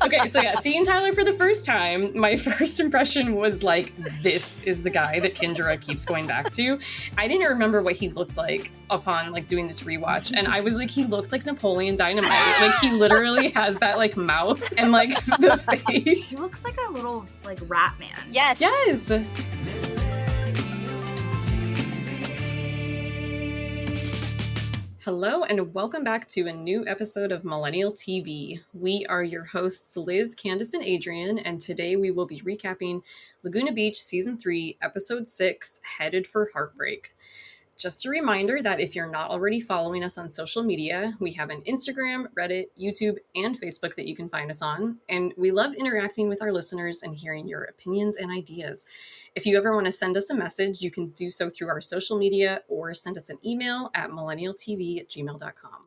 Okay, so yeah, seeing Tyler for the first time, my first impression was like, this is the guy that Kyndra keeps going back to. I didn't remember what he looked like upon like doing this rewatch, and I was like, he looks like Napoleon Dynamite. Like he literally has that like mouth and like the face. He looks like a little like rat man. Yes. Yes. Hello and welcome back to a new episode of Millennial TeaV. We are your hosts Liz, Candice, and Adrian, and today we will be recapping Laguna Beach Season 3, Episode 6, Headed for Heartbreak. Just a reminder that if you're not already following us on social media, we have an Instagram, Reddit, YouTube, and Facebook that you can find us on, and we love interacting with our listeners and hearing your opinions and ideas. If you ever want to send us a message, you can do so through our social media or send us an email at millennialtv@gmail.com.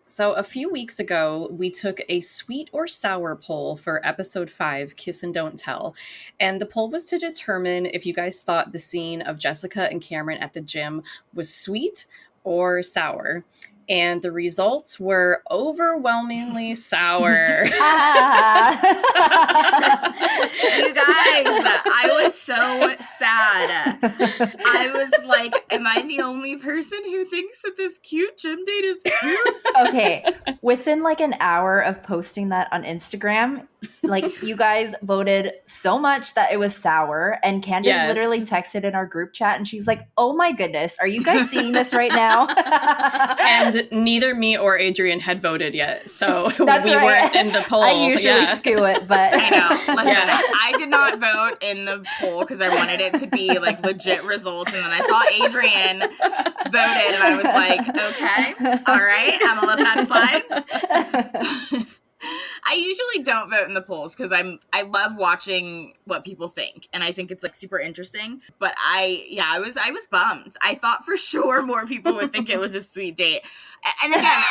So a few weeks ago, we took a sweet or sour poll for episode 5, Kiss and Don't Tell. And the poll was to determine if you guys thought the scene of Jessica and Cameron at the gym was sweet or sour. And the results were overwhelmingly sour. You guys, I was so sad. I was like, am I the only person who thinks that this cute gym date is cute? Okay, within like an hour of posting that on Instagram, like you guys voted so much that it was sour, and Candice literally texted in our group chat and she's like, oh my goodness, are you guys seeing this right now? And neither me or Adrian had voted yet, so That's we right. weren't in the poll. I usually skew it, but I know. Listen, I did not vote in the poll because I wanted it to be like legit results, and then I saw Adrian voted, and I was like, okay, all right, I'm gonna let that slide. I usually don't vote in the polls because I love watching what people think, and I think it's like super interesting. But I was bummed. I thought for sure more people would think it was a sweet date. And again,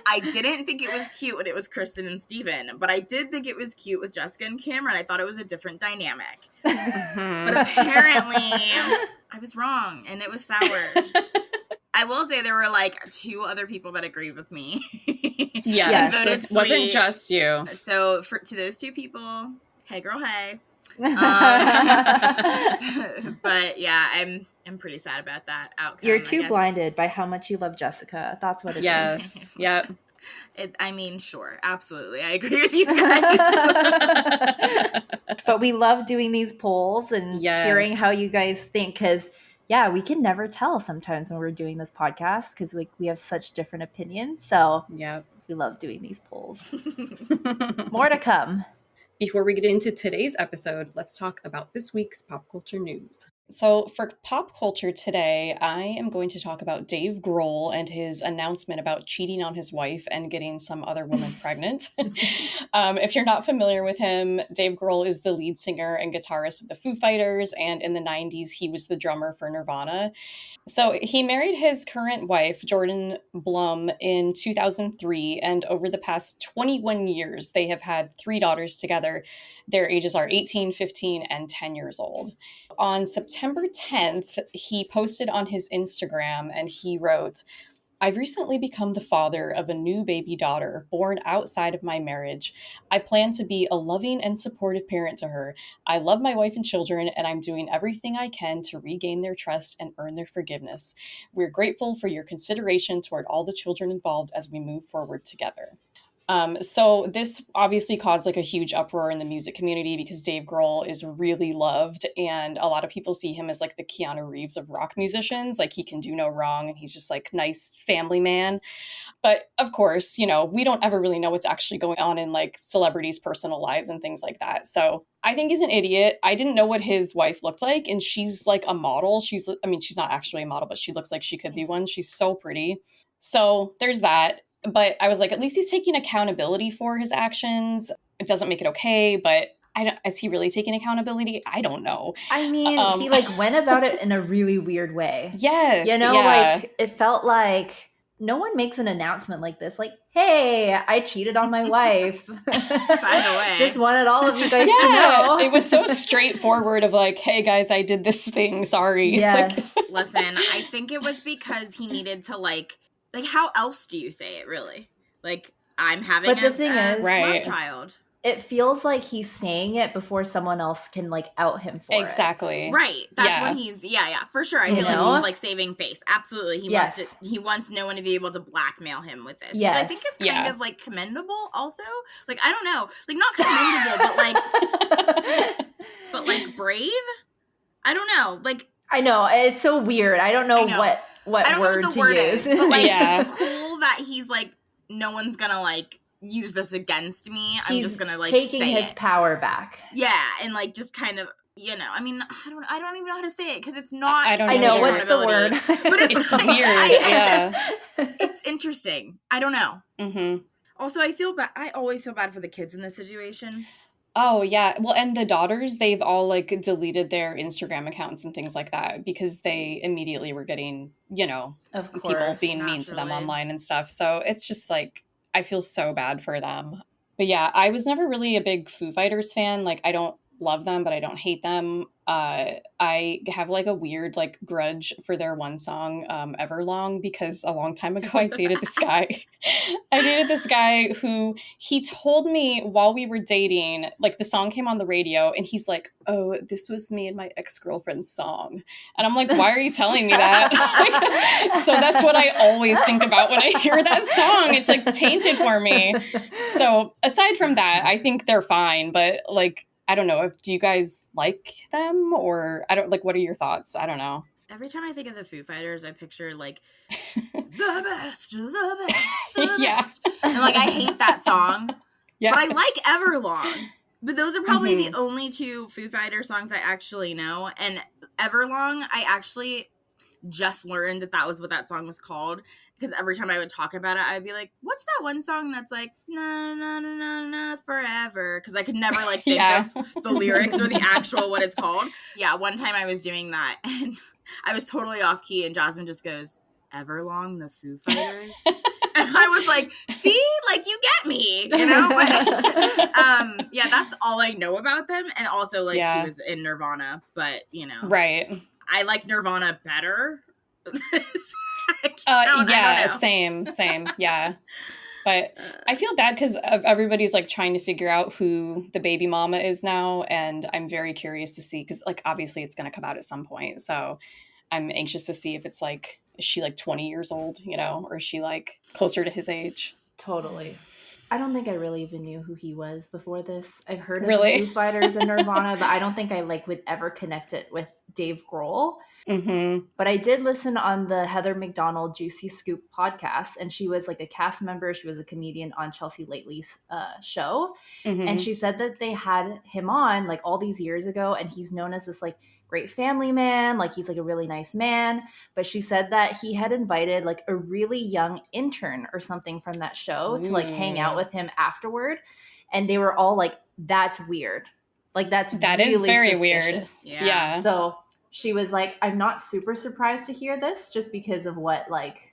I didn't think it was cute when it was Kristen and Steven, but I did think it was cute with Jessica and Cameron. I thought it was a different dynamic. But apparently I was wrong and it was sour. I will say there were like 2 other people that agreed with me. Yes, it wasn't just you. So to those 2 people, hey girl, hey. But yeah, I'm pretty sad about that outcome. You're too blinded by how much you love Jessica. That's what it is. Yes. Yep. I mean, sure, absolutely. I agree with you guys. But we love doing these polls and hearing how you guys think, because we can never tell sometimes when we're doing this podcast because we have such different opinions. So we love doing these polls. More to come. Before we get into today's episode, let's talk about this week's pop culture news. So for pop culture today, I am going to talk about Dave Grohl and his announcement about cheating on his wife and getting some other woman pregnant. If you're not familiar with him, Dave Grohl is the lead singer and guitarist of the Foo Fighters, and in the 90s, he was the drummer for Nirvana. So he married his current wife, Jordan Blum, in 2003, and over the past 21 years, they have had 3 daughters together. Their ages are 18, 15, and 10 years old. On September 10th, he posted on his Instagram and he wrote, I've recently become the father of a new baby daughter born outside of my marriage. I plan to be a loving and supportive parent to her. I love my wife and children, and I'm doing everything I can to regain their trust and earn their forgiveness. We're grateful for your consideration toward all the children involved as we move forward together. So this obviously caused like a huge uproar in the music community because Dave Grohl is really loved, and a lot of people see him as like the Keanu Reeves of rock musicians. Like he can do no wrong and he's just like nice family man. But of course, we don't ever really know what's actually going on in like celebrities' personal lives and things like that. So I think he's an idiot. I didn't know what his wife looked like, and she's like a model. She's not actually a model, but she looks like she could be one. She's so pretty. So there's that. But I was like, at least he's taking accountability for his actions. It doesn't make it okay, but is he really taking accountability? I don't know. I mean, he like went about it in a really weird way. Yes. Like it felt like no one makes an announcement like this. Like, hey, I cheated on my wife. By the way. Just wanted all of you guys to know. It was so straightforward of like, hey guys, I did this thing. Sorry. Yes. Listen, I think it was because he needed to like how else do you say it really? Like, I'm having the thing is, love child. It feels like he's saying it before someone else can like out him for it. Right. That's what he's for sure. I feel like he's like saving face. Absolutely. He wants no one to be able to blackmail him with this. Which I think is kind of like commendable also. Like, I don't know. Like, not commendable, but like brave? I don't know. Like, I know. It's so weird. I don't know what I don't word know what the to word use. is. But like it's cool that he's like, no one's gonna like use this against me. I'm just gonna like taking say his power back. Yeah, and like just kind of, I mean, I don't even know how to say it because it's not. I know what's the word, but it's like, weird. It's interesting. I don't know. Mm-hmm. Also, I feel bad. I always feel bad for the kids in this situation. Oh, yeah. Well, and the daughters, they've all like deleted their Instagram accounts and things like that because they immediately were getting, of course, people being mean to them online and stuff. So it's just like, I feel so bad for them. But yeah, I was never really a big Foo Fighters fan. Like, I don't love them, but I don't hate them. I have like a weird like grudge for their one song, Everlong, because a long time ago I dated this guy. I dated this guy who he told me while we were dating, like the song came on the radio and he's like, oh, this was me and my ex-girlfriend's song. And I'm like, why are you telling me that? Like, so that's what I always think about when I hear that song. It's like tainted for me. So aside from that, I think they're fine, but like, I don't know. Do you guys like them or what are your thoughts? I don't know. Every time I think of the Foo Fighters, I picture like the best, the best. And like, I hate that song, but I like Everlong. But those are probably the only two Foo Fighter songs I actually know. And Everlong, I actually just learned that was what that song was called. Because every time I would talk about it, I'd be like, what's that one song that's like, na, na, na, na, na, forever? Because I could never like think of the lyrics or the actual what it's called. Yeah, one time I was doing that and I was totally off key and Jasmine just goes, Everlong, the Foo Fighters? And I was like, see, like you get me, But yeah, that's all I know about them. And also like he was in Nirvana, but Right. I like Nirvana better. Same. Yeah. But I feel bad because everybody's like trying to figure out who the baby mama is now. And I'm very curious to see because like obviously it's going to come out at some point. So I'm anxious to see if it's like, is she like 20 years old, or is she like closer to his age? Totally. I don't think I really even knew who he was before this. I've heard of the Foo Fighters and Nirvana, but I don't think I like would ever connect it with Dave Grohl. Mm-hmm. But I did listen on the Heather McDonald Juicy Scoop podcast, and she was like a cast member. She was a comedian on Chelsea Lately's show. Mm-hmm. And she said that they had him on like all these years ago, and he's known as this like great family man, like he's like a really nice man. But she said that he had invited like a really young intern or something from that show to like hang out with him afterward, and they were all like, that's weird, like that really is very suspicious. Weird. Yeah. So she was like, I'm not super surprised to hear this just because of what like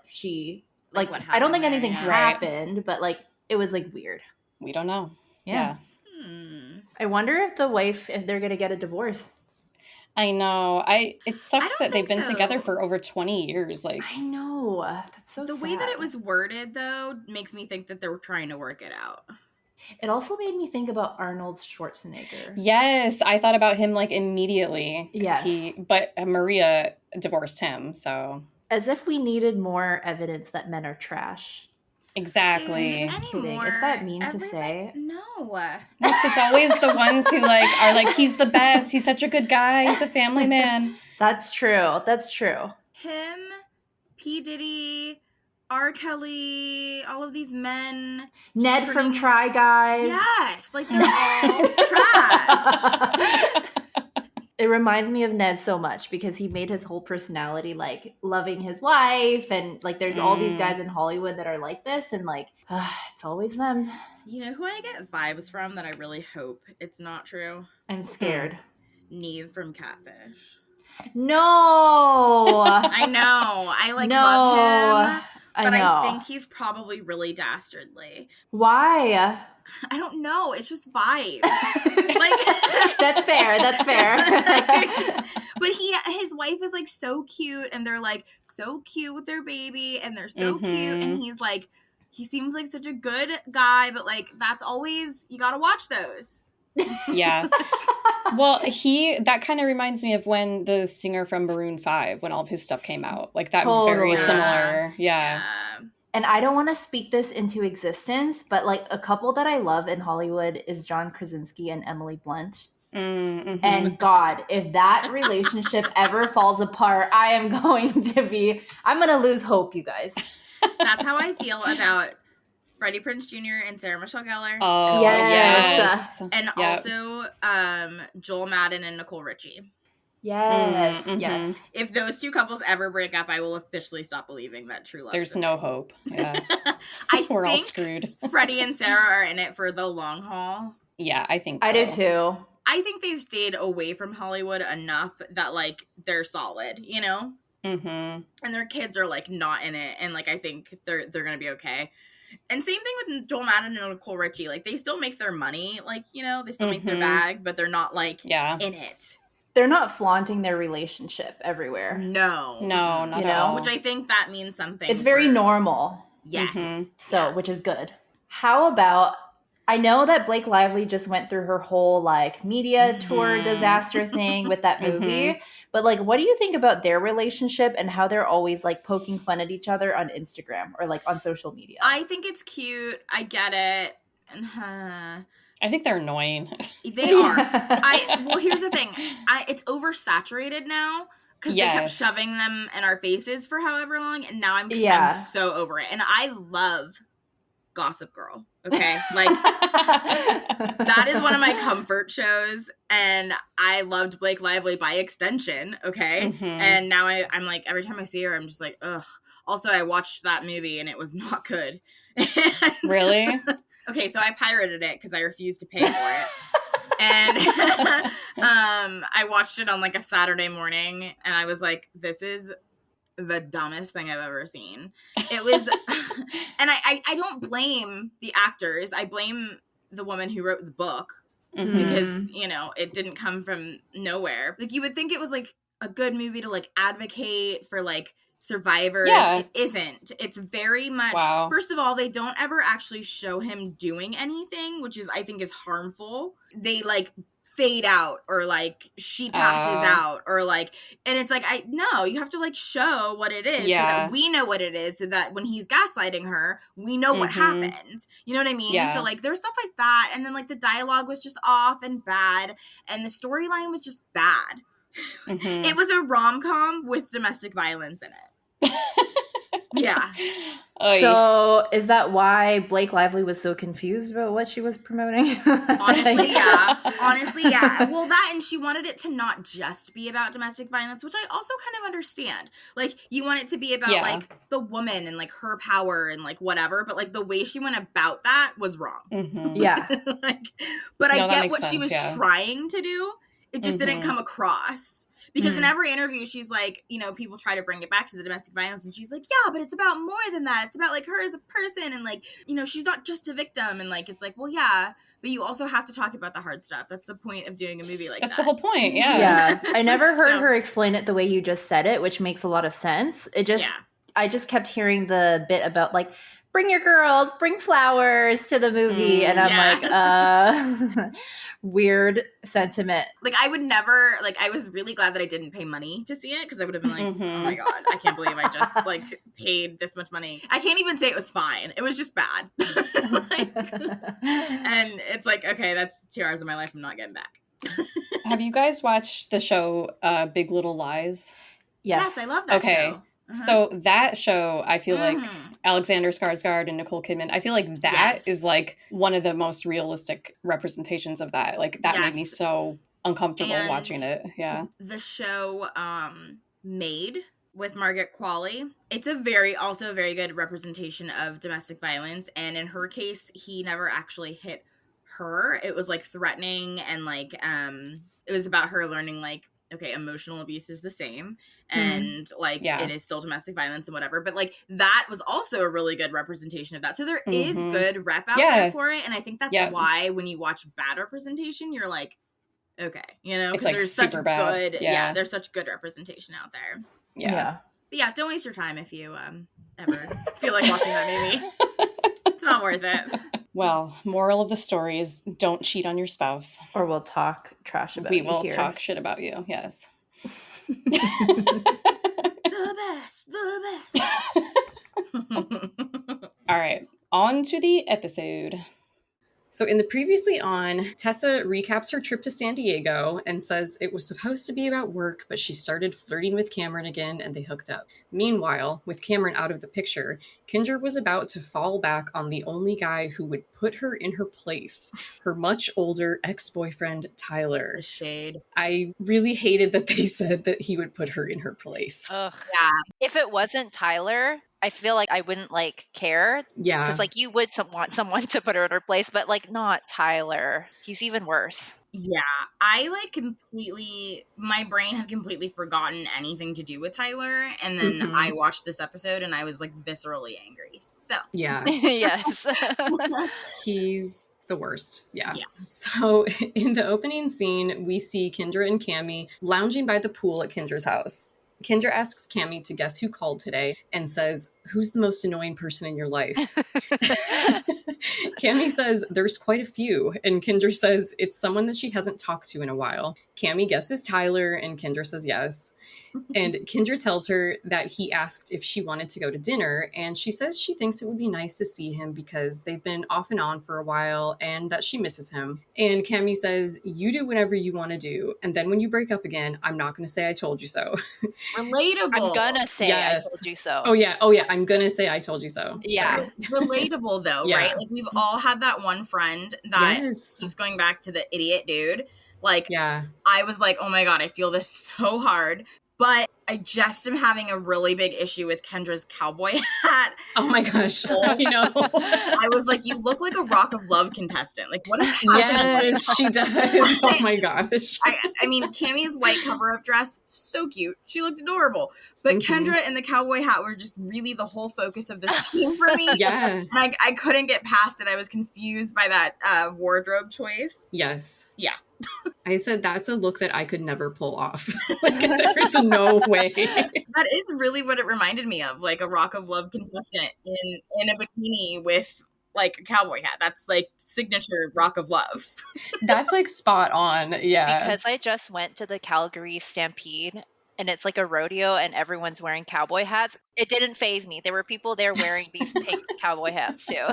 she like what I don't think anything happened, but like it was like weird. We don't know. Yeah. I wonder if the wife, if they're gonna get a divorce. I know. It sucks that they've been together for over 20 years. Like, I know. That's so sad. The way that it was worded, though, makes me think that they were trying to work it out. It also made me think about Arnold Schwarzenegger. Yes, I thought about him like immediately. Yes. But Maria divorced him, so. As if we needed more evidence that men are trash. Exactly. Just kidding. Is that mean to say? No. It's always the ones who like are like, he's the best. He's such a good guy. He's a family man. That's true. That's true. Him, P. Diddy, R. Kelly, all of these men. Ned from Try Guys. Yes. Like they're all trash. It reminds me of Ned so much because he made his whole personality like loving his wife, and like there's all these guys in Hollywood that are like this, and like it's always them. You know who I get vibes from that I really hope it's not true? I'm scared. Neve from Catfish. No. I know. I love him. But I think he's probably really dastardly. Why? I don't know. It's just vibes. Like That's fair. But his wife is like so cute, and they're like so cute with their baby, and they're so cute, and he's like he seems like such a good guy, but like that's always, you gotta watch those. Yeah. Well, that kind of reminds me of when the singer from Maroon 5, when all of his stuff came out. Like that was very similar. Yeah. And I don't want to speak this into existence, but like a couple that I love in Hollywood is John Krasinski and Emily Blunt. Mm-hmm. And God, if that relationship ever falls apart, I'm going to lose hope, you guys. That's how I feel about Freddie Prinze Jr. and Sarah Michelle Gellar. Oh, yes. And also Joel Madden and Nicole Richie. Yes, yes. If those two couples ever break up, I will officially stop believing that true love. There's no hope. Yeah. We're all screwed. Freddie and Sarah are in it for the long haul. Yeah, I think so. I do too. I think they've stayed away from Hollywood enough that like they're solid, you know? Mm-hmm. And their kids are like not in it, and like I think they're gonna be okay. And same thing with Joel Madden and Nicole Richie. Like they still make their money, like, you know, they still make their bag, but they're not like in it. They're not flaunting their relationship everywhere. No, not at all. Which I think that means something. It's very normal. Yes. So, which is good. How about, I know that Blake Lively just went through her whole like media tour disaster thing with that movie, but like, what do you think about their relationship and how they're always like poking fun at each other on Instagram or like on social media? I think it's cute. I get it. I think they're annoying. They are. Well, here's the thing. It's oversaturated now because they kept shoving them in our faces for however long, and now I'm so over it. And I love Gossip Girl. Okay, like that is one of my comfort shows, and I loved Blake Lively by extension. Okay, and now I'm like, every time I see her, I'm just like, ugh. Also, I watched that movie and it was not good. Really? Okay, so I pirated it because I refused to pay for it. And I watched it on like a Saturday morning, and I was like, this is the dumbest thing I've ever seen. It was, and I don't blame the actors. I blame the woman who wrote the book because, you know, it didn't come from nowhere. Like you would think it was like a good movie to like advocate for like survivors. It isn't. It's very much, first of all, they don't ever actually show him doing anything, which is, I think, is harmful. They like fade out, or like she passes out, or like, and it's like, no, you have to like show what it is so that we know what it is, so that when he's gaslighting her, we know what happened. You know what I mean? So like there's stuff like that, and then like the dialogue was just off and bad, and the storyline was just bad. It was a rom-com with domestic violence in it. Yeah. So is that why Blake Lively was so confused about what she was promoting? Honestly, yeah. Well, that, and she wanted it to not just be about domestic violence, which I also kind of understand. Like, you want it to be about like the woman and like her power and like whatever, but like the way she went about that was wrong. Yeah. Like, but I get what she was trying to do. It just didn't come across. Because in every interview, she's like, you know, people try to bring it back to the domestic violence, and she's like, yeah, but it's about more than that. It's about like her as a person, and like, you know, she's not just a victim. And like, it's like, well, yeah, but you also have to talk about the hard stuff. That's the point of doing a movie like that. That's the whole point. Yeah. I never heard her explain it the way you just said it, which makes a lot of sense. I just kept hearing the bit about like, bring your girls, bring flowers to the movie. And I'm like, weird sentiment. Like, I would never, like, I was really glad that I didn't pay money to see it, because I would have been like, oh my God, I can't believe I just, like, paid this much money. I can't even say it was fine. It was just bad. Like, and it's like, okay, that's 2 hours of my life I'm not getting back. Have you guys watched the show Big Little Lies? Yes, I love that show. So that show, I feel like Alexander Skarsgård and Nicole Kidman, I feel like that is like one of the most realistic representations of that. Like that made me so uncomfortable watching it. Yeah. The show Made with Margaret Qualley, it's also a very good representation of domestic violence. And in her case, he never actually hit her. It was like threatening, and like it was about her learning like, okay, emotional abuse is the same, and like it is still domestic violence and whatever, but like that was also a really good representation of that. So there is good rep out there for it, and I think that's why when you watch bad representation, you're like, okay, you know, because like there's such good, there's such good representation out there. Yeah. But yeah, don't waste your time if you ever feel like watching that movie. It's not worth it. Well, moral of the story is don't cheat on your spouse. Or we'll talk trash about you. We will here. talk shit about you, yes. The best. All right, on to the episode. So in the previously on, Tessa recaps her trip to San Diego and says it was supposed to be about work, but she started flirting with Cameron again and they hooked up. Meanwhile, with Cameron out of the picture, Kyndra was about to fall back on the only guy who would put her in her place, her much older ex-boyfriend, Tyler. The shade. I really hated that they said that he would put her in her place. Ugh. Yeah. If it wasn't Tyler, I feel like I wouldn't care. Yeah. Because you would want someone to put her in her place, but not Tyler. He's even worse. Yeah, I completely, my brain had completely forgotten anything to do with Tyler, and then I watched this episode and I was viscerally angry. So yeah. Yes. He's the worst. Yeah. So in the opening scene, we see Kyndra and Cami lounging by the pool at Kendra's house. Kyndra asks Cami to guess who called today and says, "Who's the most annoying person in your life?" Cami says, "There's quite a few." And Kyndra says, "It's someone that she hasn't talked to in a while." Cami guesses Tyler and Kyndra says yes. And Kyndra tells her that he asked if she wanted to go to dinner, and she says she thinks it would be nice to see him because they've been off and on for a while and that she misses him. And Cami says, "You do whatever you want to do, and then when you break up again, I'm not going to say I told you so." Relatable. I'm gonna say I told you so. Oh yeah, I'm going to say I told you so. Yeah. Relatable though, right? We've all had that one friend that keeps going back to the idiot dude. I was like, oh my God, I feel this so hard. But I just am having a really big issue with Kendra's cowboy hat. Oh my gosh. I know. I was like, you look like a Rock of Love contestant. What is happening? Yes, she does. Oh my gosh. I mean, Cammy's white cover-up dress, so cute. She looked adorable. But Kyndra and the cowboy hat were just really the whole focus of the scene for me. Yeah. And I couldn't get past it. I was confused by that wardrobe choice. Yes. Yeah. I said that's a look that I could never pull off. There's no way. That is really what it reminded me of, a Rock of Love contestant in a bikini with a cowboy hat. That's signature Rock of Love. That's spot on. Yeah. Because I just went to the Calgary Stampede and it's a rodeo and everyone's wearing cowboy hats. It didn't faze me. There were people there wearing these pink cowboy hats too.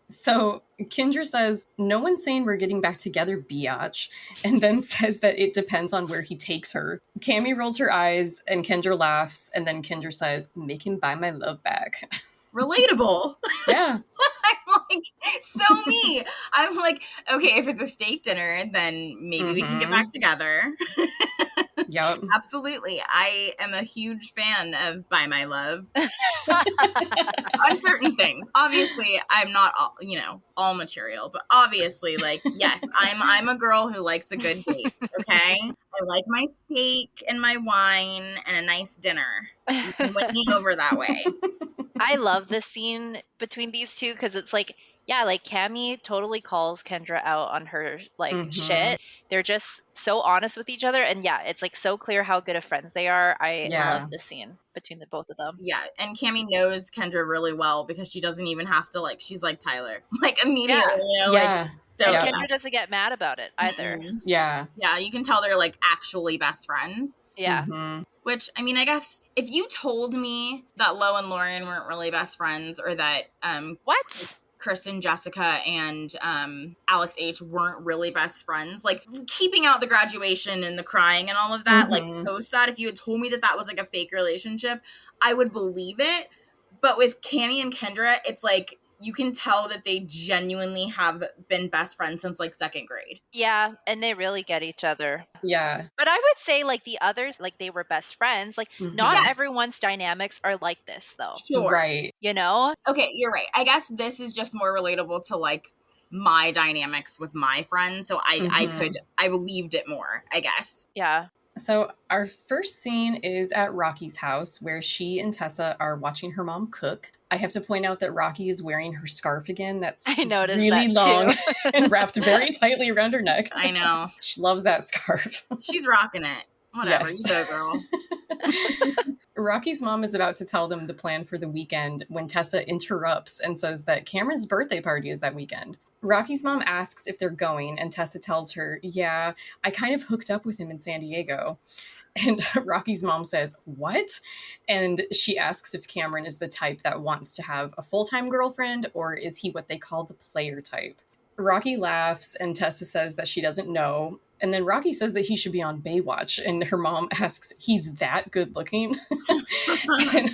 So Kyndra says, "No one's saying we're getting back together, biatch," and then says that it depends on where he takes her. Cami rolls her eyes and Kyndra laughs, and then Kyndra says, "Make him buy my love back." Relatable. Yeah. I'm so me. I'm okay, if it's a steak dinner, then maybe we can get back together. Yep. Absolutely. I am a huge fan of Buy My Love. On certain things. Obviously, I'm not all material, but obviously, yes, I'm a girl who likes a good date, okay? I like my steak and my wine and a nice dinner. You can win me over that way. I love this scene between these two because it's Cami totally calls Kyndra out on her shit. They're just so honest with each other, and it's so clear how good of friends they are. I love this scene between the both of them. Yeah, and Cami knows Kyndra really well because she doesn't even have to she's like Tyler, immediately. Yeah. So and Kyndra doesn't get mad about it either. Yeah. Yeah, you can tell they're actually best friends. Yeah. Which, I mean, I guess if you told me that Lo and Lauren weren't really best friends, or that what? Kristen, Jessica, and Alex H weren't really best friends, keeping out the graduation and the crying and all of that, post that, if you had told me that that was a fake relationship, I would believe it. But with Cami and Kyndra, it's you can tell that they genuinely have been best friends since second grade. Yeah, and they really get each other. Yeah. But I would say the others, they were best friends. Not everyone's dynamics are like this though. Sure. Right. You know? Okay, you're right. I guess this is just more relatable to my dynamics with my friends. So I believed it more, I guess. Yeah. So our first scene is at Rocky's house where she and Tessa are watching her mom cook. I have to point out that Rocky is wearing her scarf again. That's I noticed really that long too. and wrapped very tightly around her neck. I know. She loves that scarf. She's rocking it. Whatever, you go, girl. Rocky's mom is about to tell them the plan for the weekend when Tessa interrupts and says that Cameron's birthday party is that weekend. Rocky's mom asks if they're going, and Tessa tells her, yeah, I kind of hooked up with him in San Diego. And Rocky's mom says, what? And she asks if Cameron is the type that wants to have a full-time girlfriend, or is he what they call the player type? Rocky laughs, and Tessa says that she doesn't know. And then Rocky says that he should be on Baywatch, and her mom asks, he's that good looking? And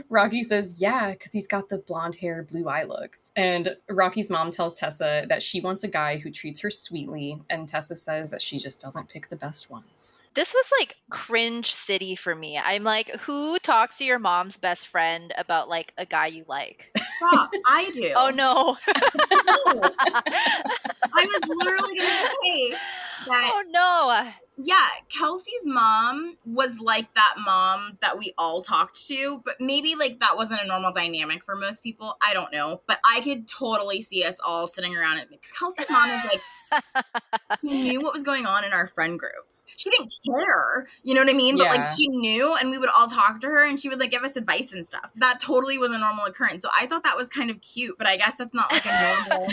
Rocky says, yeah, because he's got the blonde hair, blue eye look. And Rocky's mom tells Tessa that she wants a guy who treats her sweetly, and Tessa says that she just doesn't pick the best ones. This was like cringe city for me. I'm like, who talks to your mom's best friend about like a guy you like? Stop, I do. Oh no. I was literally going to say that. Oh no. Yeah, Kelsey's mom was like that mom that we all talked to, but maybe like that wasn't a normal dynamic for most people. I don't know, but I could totally see us all sitting around it. Kelsey's mom is like, she knew what was going on in our friend group. She didn't care, you know what I mean? But like she knew, and we would all talk to her and she would like give us advice and stuff. That totally was a normal occurrence. So I thought that was kind of cute, but I guess that's not like a normal.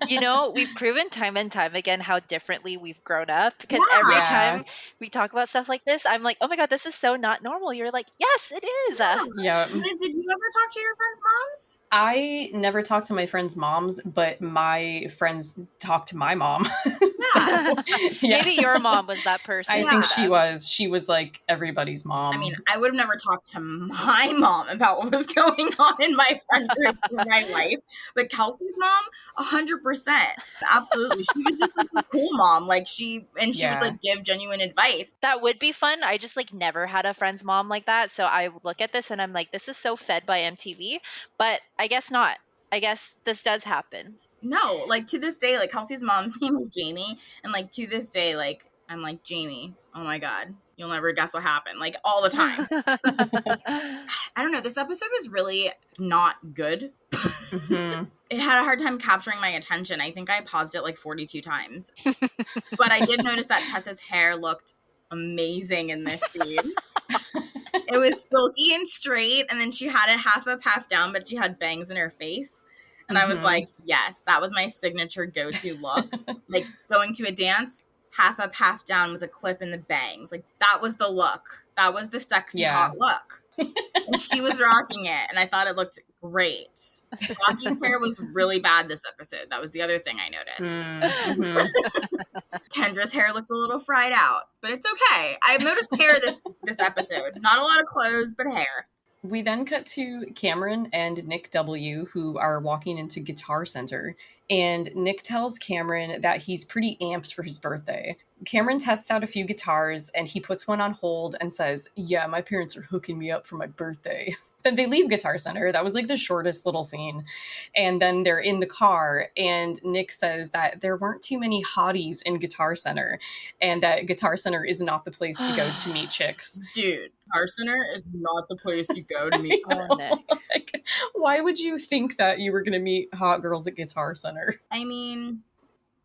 You know, we've proven time and time again how differently we've grown up, because every time we talk about stuff like this, I'm like, oh my God, this is so not normal. You're like, yes, it is. Yeah. Liz, did you ever talk to your friends' moms? I never talked to my friends' moms, but my friends talked to my mom. So, Maybe your mom was that person. I think she was. She was like everybody's mom. I mean, I would have never talked to my mom about what was going on in my friend group in my life. But Kelsey's mom, 100%. Absolutely. She was just like a cool mom. Like she would like give genuine advice. That would be fun. I just like never had a friend's mom like that. So I look at this and I'm like, this is so fed by MTV. But I guess not. I guess this does happen. No, like to this day, like Kelsey's mom's name is Jamie. And like to this day, like I'm like, Jamie, oh my God, you'll never guess what happened. Like all the time. I don't know. This episode was really not good. Mm-hmm. It had a hard time capturing my attention. I think I paused it like 42 times. But I did notice that Tessa's hair looked amazing in this scene. It was silky and straight, and then she had it half up, half down, but she had bangs in her face. And I was like, yes, that was my signature go-to look. Like going to a dance, half up, half down with a clip in the bangs. Like that was the look. That was the sexy hot look. And she was rocking it, and I thought it looked great. Rocky's hair was really bad this episode. That was the other thing I noticed. Mm-hmm. Kendra's hair looked a little fried out, but it's okay. I've noticed hair this episode. Not a lot of clothes, but hair. We then cut to Cameron and Nick W., who are walking into Guitar Center, and Nick tells Cameron that he's pretty amped for his birthday. Cameron tests out a few guitars, and he puts one on hold and says, yeah, my parents are hooking me up for my birthday. Then they leave Guitar Center. That was like the shortest little scene. And then they're in the car, and Nick says that there weren't too many hotties in Guitar Center, and that Guitar Center is not the place to go to meet chicks. Dude, Guitar Center is not the place to go to meet girls. Like, why would you think that you were going to meet hot girls at Guitar Center? I mean,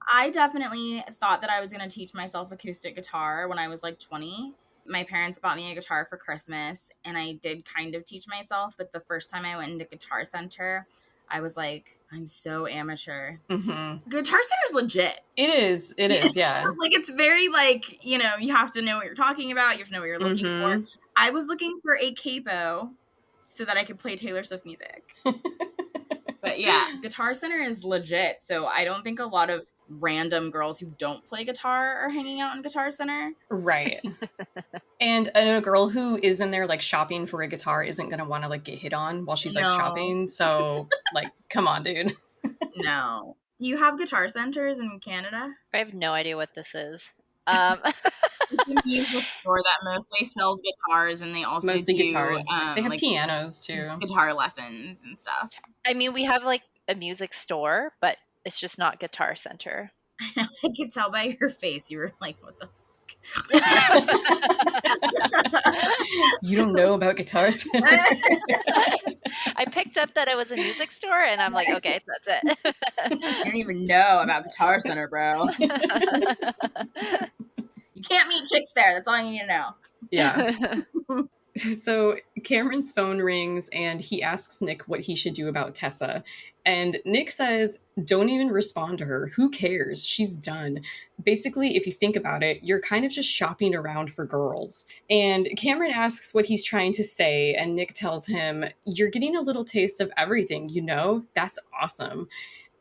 I definitely thought that I was going to teach myself acoustic guitar when I was like 20. My parents bought me a guitar for Christmas, and I did kind of teach myself, but the first time I went into Guitar Center, I was like, I'm so amateur. Mm-hmm. Guitar Center's legit. It is, yeah. Like, it's very, like, you know, you have to know what you're talking about. You have to know what you're looking for. I was looking for a capo so that I could play Taylor Swift music. But yeah, Guitar Center is legit. So I don't think a lot of random girls who don't play guitar are hanging out in Guitar Center. Right. And a girl who is in there like shopping for a guitar isn't going to want to like get hit on while she's like shopping. So like, come on, dude. No. Do you have Guitar Centers in Canada? I have no idea what this is. It's a music store that mostly sells guitars, and they also mostly do guitars. They have like, pianos too, guitar lessons and stuff. I mean, we have like a music store, but it's just not Guitar Center. I could tell by your face you were like, what the fuck? You don't know about Guitar Center? I picked up that it was a music store, and I'm like, okay, that's it. You don't even know about Guitar Center, bro. You can't meet chicks there. That's all you need to know. Yeah. So Cameron's phone rings and he asks Nick what he should do about Tessa. And Nick says, don't even respond to her. Who cares? She's done. Basically, if you think about it, you're kind of just shopping around for girls. And Cameron asks what he's trying to say, and Nick tells him, you're getting a little taste of everything, you know? That's awesome.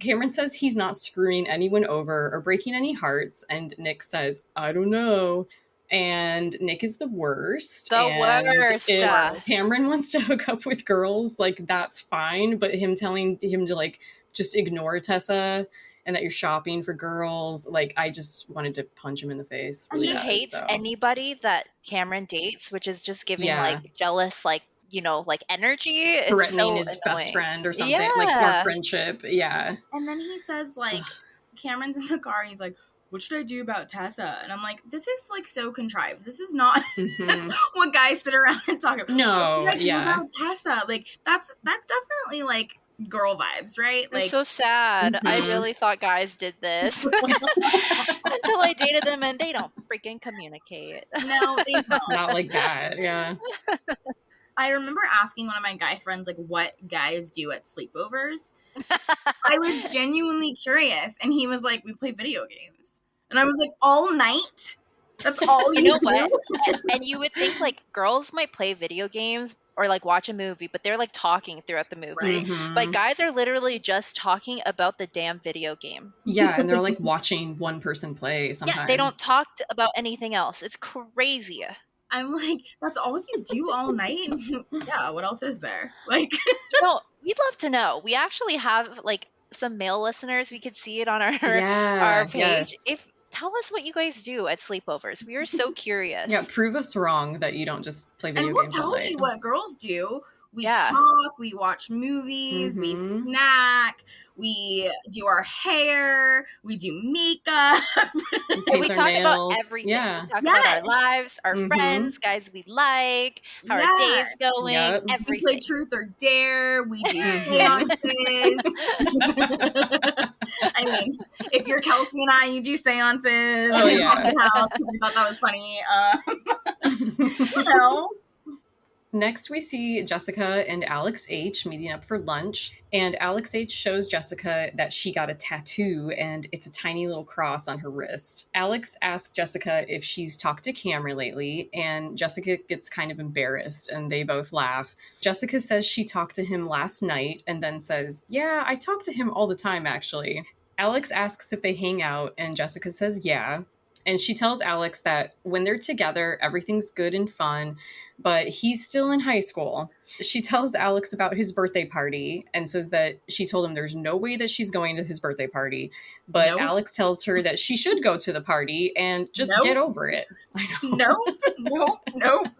Cameron says he's not screwing anyone over or breaking any hearts, and Nick says, I don't know. And Nick is the worst. Worst. If Cameron wants to hook up with girls, like, that's fine. But him telling him to, like, just ignore Tessa and that you're shopping for girls, like, I just wanted to punch him in the face. Really he bad, hates anybody that Cameron dates, which is just giving, like, jealous, like, you know, like, energy. Threatening it's his annoying. Best friend or something, like, more friendship. Yeah. And then he says, like, Cameron's in the car and he's like, what should I do about Tessa? And I'm like, this is, like, so contrived. This is not what guys sit around and talk about. No, what should I do about Tessa? Like, that's definitely, like, girl vibes, right? Like, it's so sad. I really thought guys did this until I dated them, and they don't freaking communicate. No, they don't. Not like that. Yeah. I remember asking one of my guy friends, like, what guys do at sleepovers. I was genuinely curious, and he was like, we play video games. And I was like, all night? That's all you know do? What? And you would think, like, girls might play video games or, like, watch a movie, but they're, like, talking throughout the movie. Right. But guys are literally just talking about the damn video game. Yeah, and they're, like, watching one person play sometimes. Yeah, they don't talk about anything else. It's crazy. I'm like, that's all you do all night? Yeah, what else is there? Like, we'd love to know. We actually have, like, some male listeners. We could see it on our page. Yes. Tell us what you guys do at sleepovers. We are so curious. Yeah, prove us wrong that you don't just play video games all night. And we'll tell you what girls do. We talk, we watch movies, we snack, we do our hair, we do makeup. We talk about everything. Yeah. We talk about our lives, our friends, guys we like, how our day's going, everything. We play truth or dare, we do seances. I mean, if you're Kelsey and I, you do seances in the haunted house because we thought that was funny. You know. Next, we see Jessica and Alex H meeting up for lunch, and Alex H shows Jessica that she got a tattoo, and it's a tiny little cross on her wrist. Alex asks Jessica if she's talked to Cameron lately, and Jessica gets kind of embarrassed, and they both laugh. Jessica says she talked to him last night, and then says, yeah, I talk to him all the time, actually. Alex asks if they hang out, and Jessica says yeah. And she tells Alex that when they're together, everything's good and fun, but he's still in high school. She tells Alex about his birthday party and says that she told him there's no way that she's going to his birthday party. But Alex tells her that she should go to the party and just get over it. I know.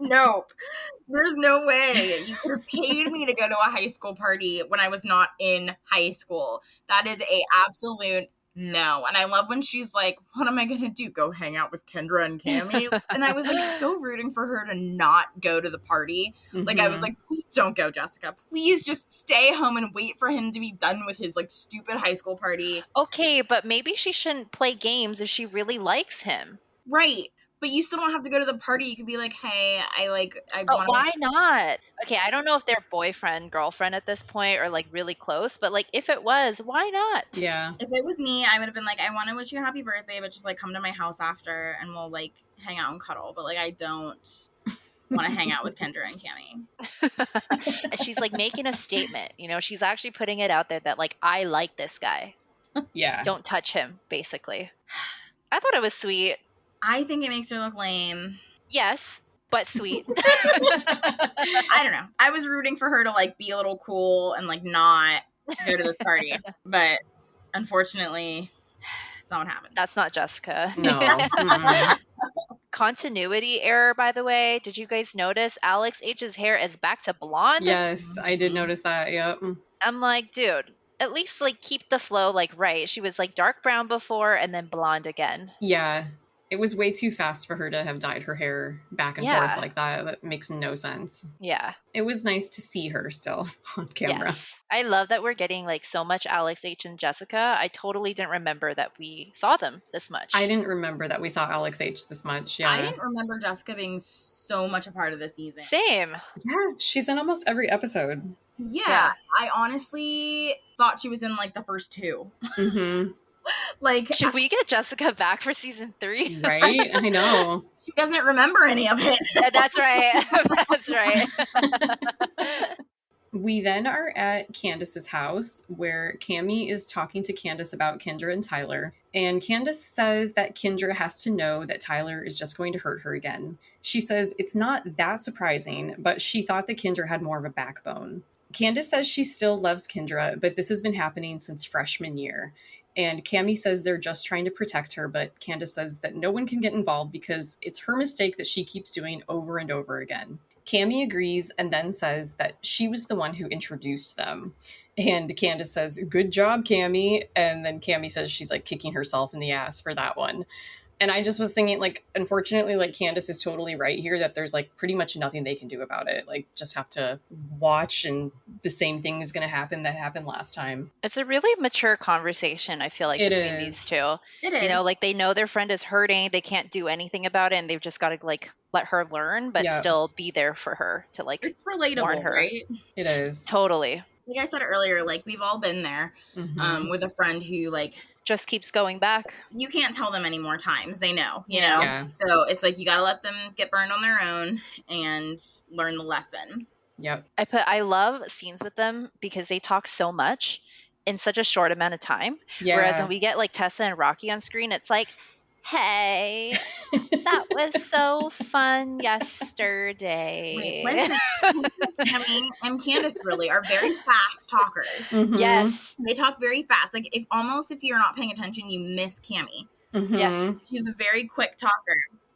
Nope. There's no way. You could have paid me to go to a high school party when I was not in high school. That is a absolute no. And I love when she's like, what am I going to do? Go hang out with Kyndra and Cami? And I was like so rooting for her to not go to the party. Like I was like, please don't go, Jessica. Please just stay home and wait for him to be done with his like stupid high school party. Okay, but maybe she shouldn't play games if she really likes him. Right. But you still don't have to go to the party. You could be like, hey, But why not? Okay, I don't know if they're boyfriend, girlfriend at this point or like really close, but like if it was, why not? Yeah. If it was me, I would have been like, I want to wish you a happy birthday, but just like come to my house after and we'll like hang out and cuddle. But like I don't want to hang out with Kyndra and Cami. She's like making a statement, you know, she's actually putting it out there that like I like this guy. Yeah. Don't touch him, basically. I thought it was sweet. I think it makes her look lame. Yes, but sweet. I don't know. I was rooting for her to like be a little cool and like not go to this party. But unfortunately, it's not what happens. That's not Jessica. No. Continuity error, by the way. Did you guys notice Alex H's hair is back to blonde? Yes, I did notice that. Yep. I'm like, dude, at least like keep the flow like right. She was like dark brown before and then blonde again. Yeah. It was way too fast for her to have dyed her hair back and forth like that. That makes no sense. Yeah. It was nice to see her still on camera. Yes. I love that we're getting like so much Alex H and Jessica. I totally didn't remember that we saw them this much. I didn't remember that we saw Alex H this much. Yeah. I didn't remember Jessica being so much a part of the season. Same. Yeah, she's in almost every episode. Yeah. I honestly thought she was in like the first 2. Mm-hmm. Like, should we get Jessica back for season 3? Right? I know. She doesn't remember any of it. Yeah, that's right. That's right. We then are at Candice's house, where Cami is talking to Candice about Kyndra and Tyler. And Candice says that Kyndra has to know that Tyler is just going to hurt her again. She says it's not that surprising, but she thought that Kyndra had more of a backbone. Candice says she still loves Kyndra, but this has been happening since freshman year. And Cami says they're just trying to protect her, but Candice says that no one can get involved because it's her mistake that she keeps doing over and over again. Cami agrees and then says that she was the one who introduced them. And Candice says, "Good job, Cami." And then Cami says she's like kicking herself in the ass for that one. And I just was thinking, like, unfortunately, like, Candice is totally right here that there's, like, pretty much nothing they can do about it. Like, just have to watch, and the same thing is going to happen that happened last time. It's a really mature conversation, I feel like, between these two. It is. You know, like, they know their friend is hurting. They can't do anything about it, and they've just got to, like, let her learn, but still be there for her to, like, it's relatable, warn her. Right? It is. Totally. Like I said earlier, like, we've all been there with a friend who, like, just keeps going back. You can't tell them any more times. They know, you know? Yeah. So it's like you got to let them get burned on their own and learn the lesson. Yep. I love scenes with them because they talk so much in such a short amount of time. Yeah. Whereas when we get like Tessa and Rocky on screen, it's like, hey, that was so fun yesterday. Wait, Cami and Candice really are very fast talkers. Mm-hmm. Yes. They talk very fast. Like, if you're not paying attention, you miss Cami. Mm-hmm. Yes. She's a very quick talker.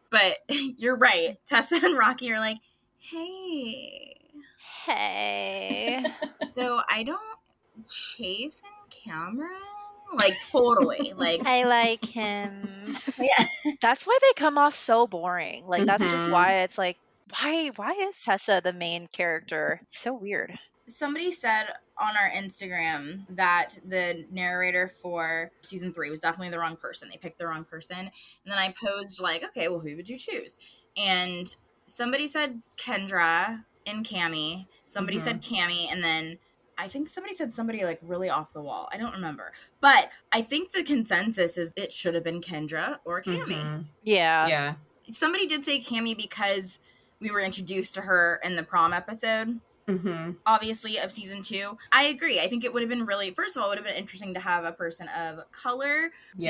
But you're right. Tessa and Rocky are like, hey. So I don't chase in camera. Like, totally. Like, I like him. Yeah. That's why they come off so boring. Like, that's just why it's like, why is Tessa the main character? It's so weird. Somebody said on our Instagram that the narrator for season 3 was definitely the wrong person. They picked the wrong person. And then I posed like, okay, well, who would you choose? And somebody said Kyndra and Cami. Somebody said Cami, and then I think somebody said somebody like really off the wall. I don't remember. But I think the consensus is it should have been Kyndra or Cami. Yeah. Yeah. Somebody did say Cami because we were introduced to her in the prom episode. Obviously, of season 2. I agree. I think it would have been really, first of all, it would have been interesting to have a person of color be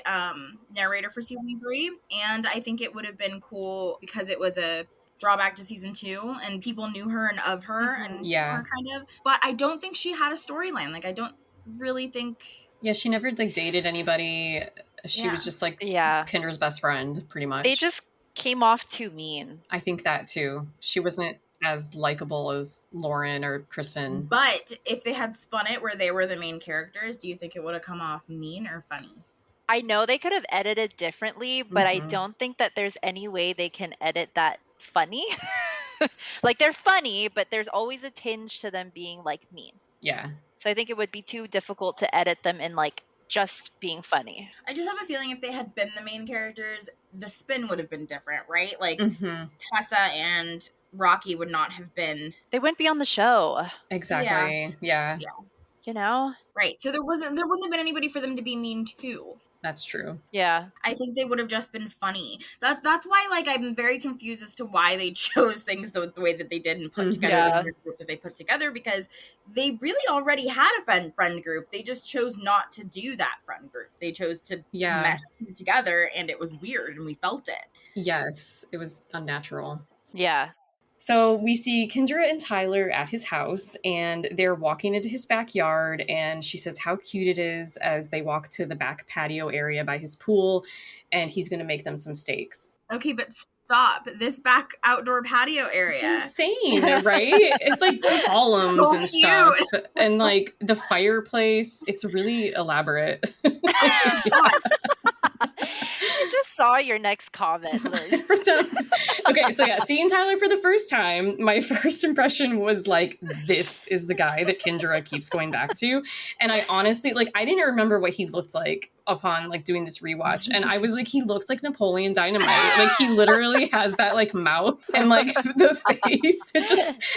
the narrator for season 3. And I think it would have been cool because it was a drawback to season 2 and people knew her and of her and her kind of. But I don't think she had a storyline. Like, I don't really think. Yeah, she never like dated anybody. She was just like Kendra's best friend, pretty much. They just came off too mean. I think that too. She wasn't as likable as Lauren or Kristen. But if they had spun it where they were the main characters, do you think it would have come off mean or funny? I know they could have edited differently, but I don't think that there's any way they can edit that funny. Like, they're funny, but there's always a tinge to them being like mean. Yeah. So I think it would be too difficult to edit them in like just being funny. I just have a feeling if they had been the main characters, the spin would have been different, right? Like Tessa and Rocky would not have been. They wouldn't be on the show. Exactly. Yeah. You know? Right. So there wouldn't have been anybody for them to be mean to. That's true. Yeah. I think they would have just been funny. That's why, like, I'm very confused as to why they chose things the way that they did and put together the group that they put together, because they really already had a friend group. They just chose not to do that friend group. They chose to mesh together, and it was weird, and we felt it. Yes. It was unnatural. Yeah. So we see Kyndra and Tyler at his house, and they're walking into his backyard, and she says how cute it is as they walk to the back patio area by his pool, and he's going to make them some steaks. Okay, but stop. This back outdoor patio area. It's insane, right? It's like columns and stuff. And like the fireplace, it's really elaborate. It's just saw your next comment, Liz. Okay, so yeah, seeing Tyler for the first time, my first impression was like, this is the guy that Kyndra keeps going back to. And I honestly, like, I didn't remember what he looked like upon like doing this rewatch. And I was like, he looks like Napoleon Dynamite. Like, he literally has that like mouth and like the face.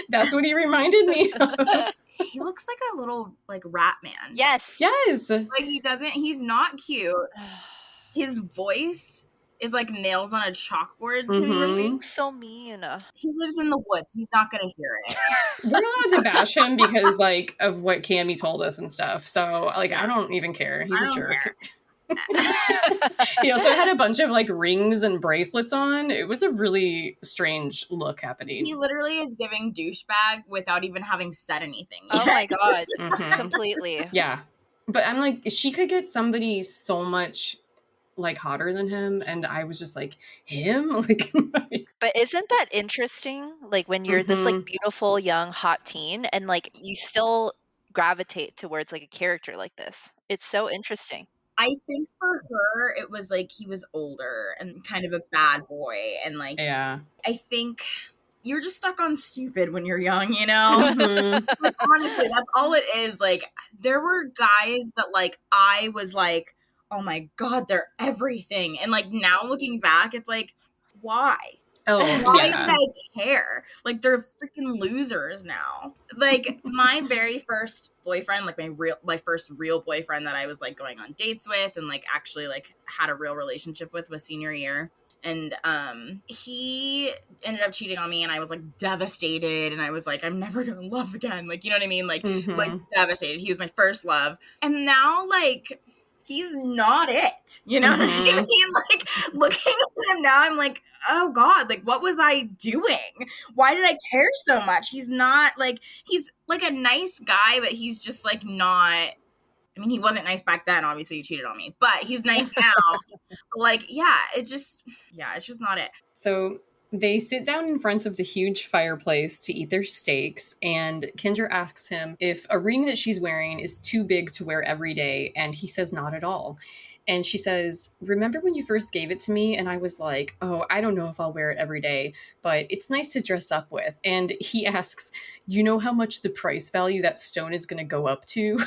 That's what he reminded me of. He looks like a little like rat man. Yes. Like, he's not cute. His voice is like nails on a chalkboard to me. Being so mean. He lives in the woods. He's not gonna hear it. We're not allowed to bash him because like of what Cami told us and stuff. So like, I don't even care. He's a jerk. He also had a bunch of like rings and bracelets on. It was a really strange look happening. He literally is giving douchebag without even having said anything yet. Oh my god. Completely. Yeah. But I'm like, she could get somebody so much like hotter than him, and I was just like, him? Like, but isn't that interesting? Like, when you're this like beautiful young hot teen and like you still gravitate towards like a character like this. It's so interesting. I think for her, it was like he was older and kind of a bad boy. And like, yeah, I think you're just stuck on stupid when you're young, you know? Like, honestly, that's all it is. Like, there were guys that like, I was like, oh my God, they're everything. And like, now looking back, it's like, why? Why did I care? Like, they're freaking losers now. Like, my very first boyfriend, like my first real boyfriend that I was like going on dates with and like actually like had a real relationship with was senior year. And he ended up cheating on me, and I was like devastated, and I was like, I'm never gonna love again. Like, you know what I mean? Like, like devastated. He was my first love. And now like he's not it, you know what I mean? Like, looking at him now, I'm like, oh God, like, what was I doing? Why did I care so much? He's not, like, he's, like, a nice guy, but he's just, like, not, I mean, he wasn't nice back then, obviously he cheated on me, but he's nice now. Like, yeah, it's just not it. So they sit down in front of the huge fireplace to eat their steaks, and Kyndra asks him if a ring that she's wearing is too big to wear every day, and he says not at all. And she says, remember when you first gave it to me? And I was like, oh, I don't know if I'll wear it every day, but it's nice to dress up with. And he asks, you know how much the price value that stone is going to go up to?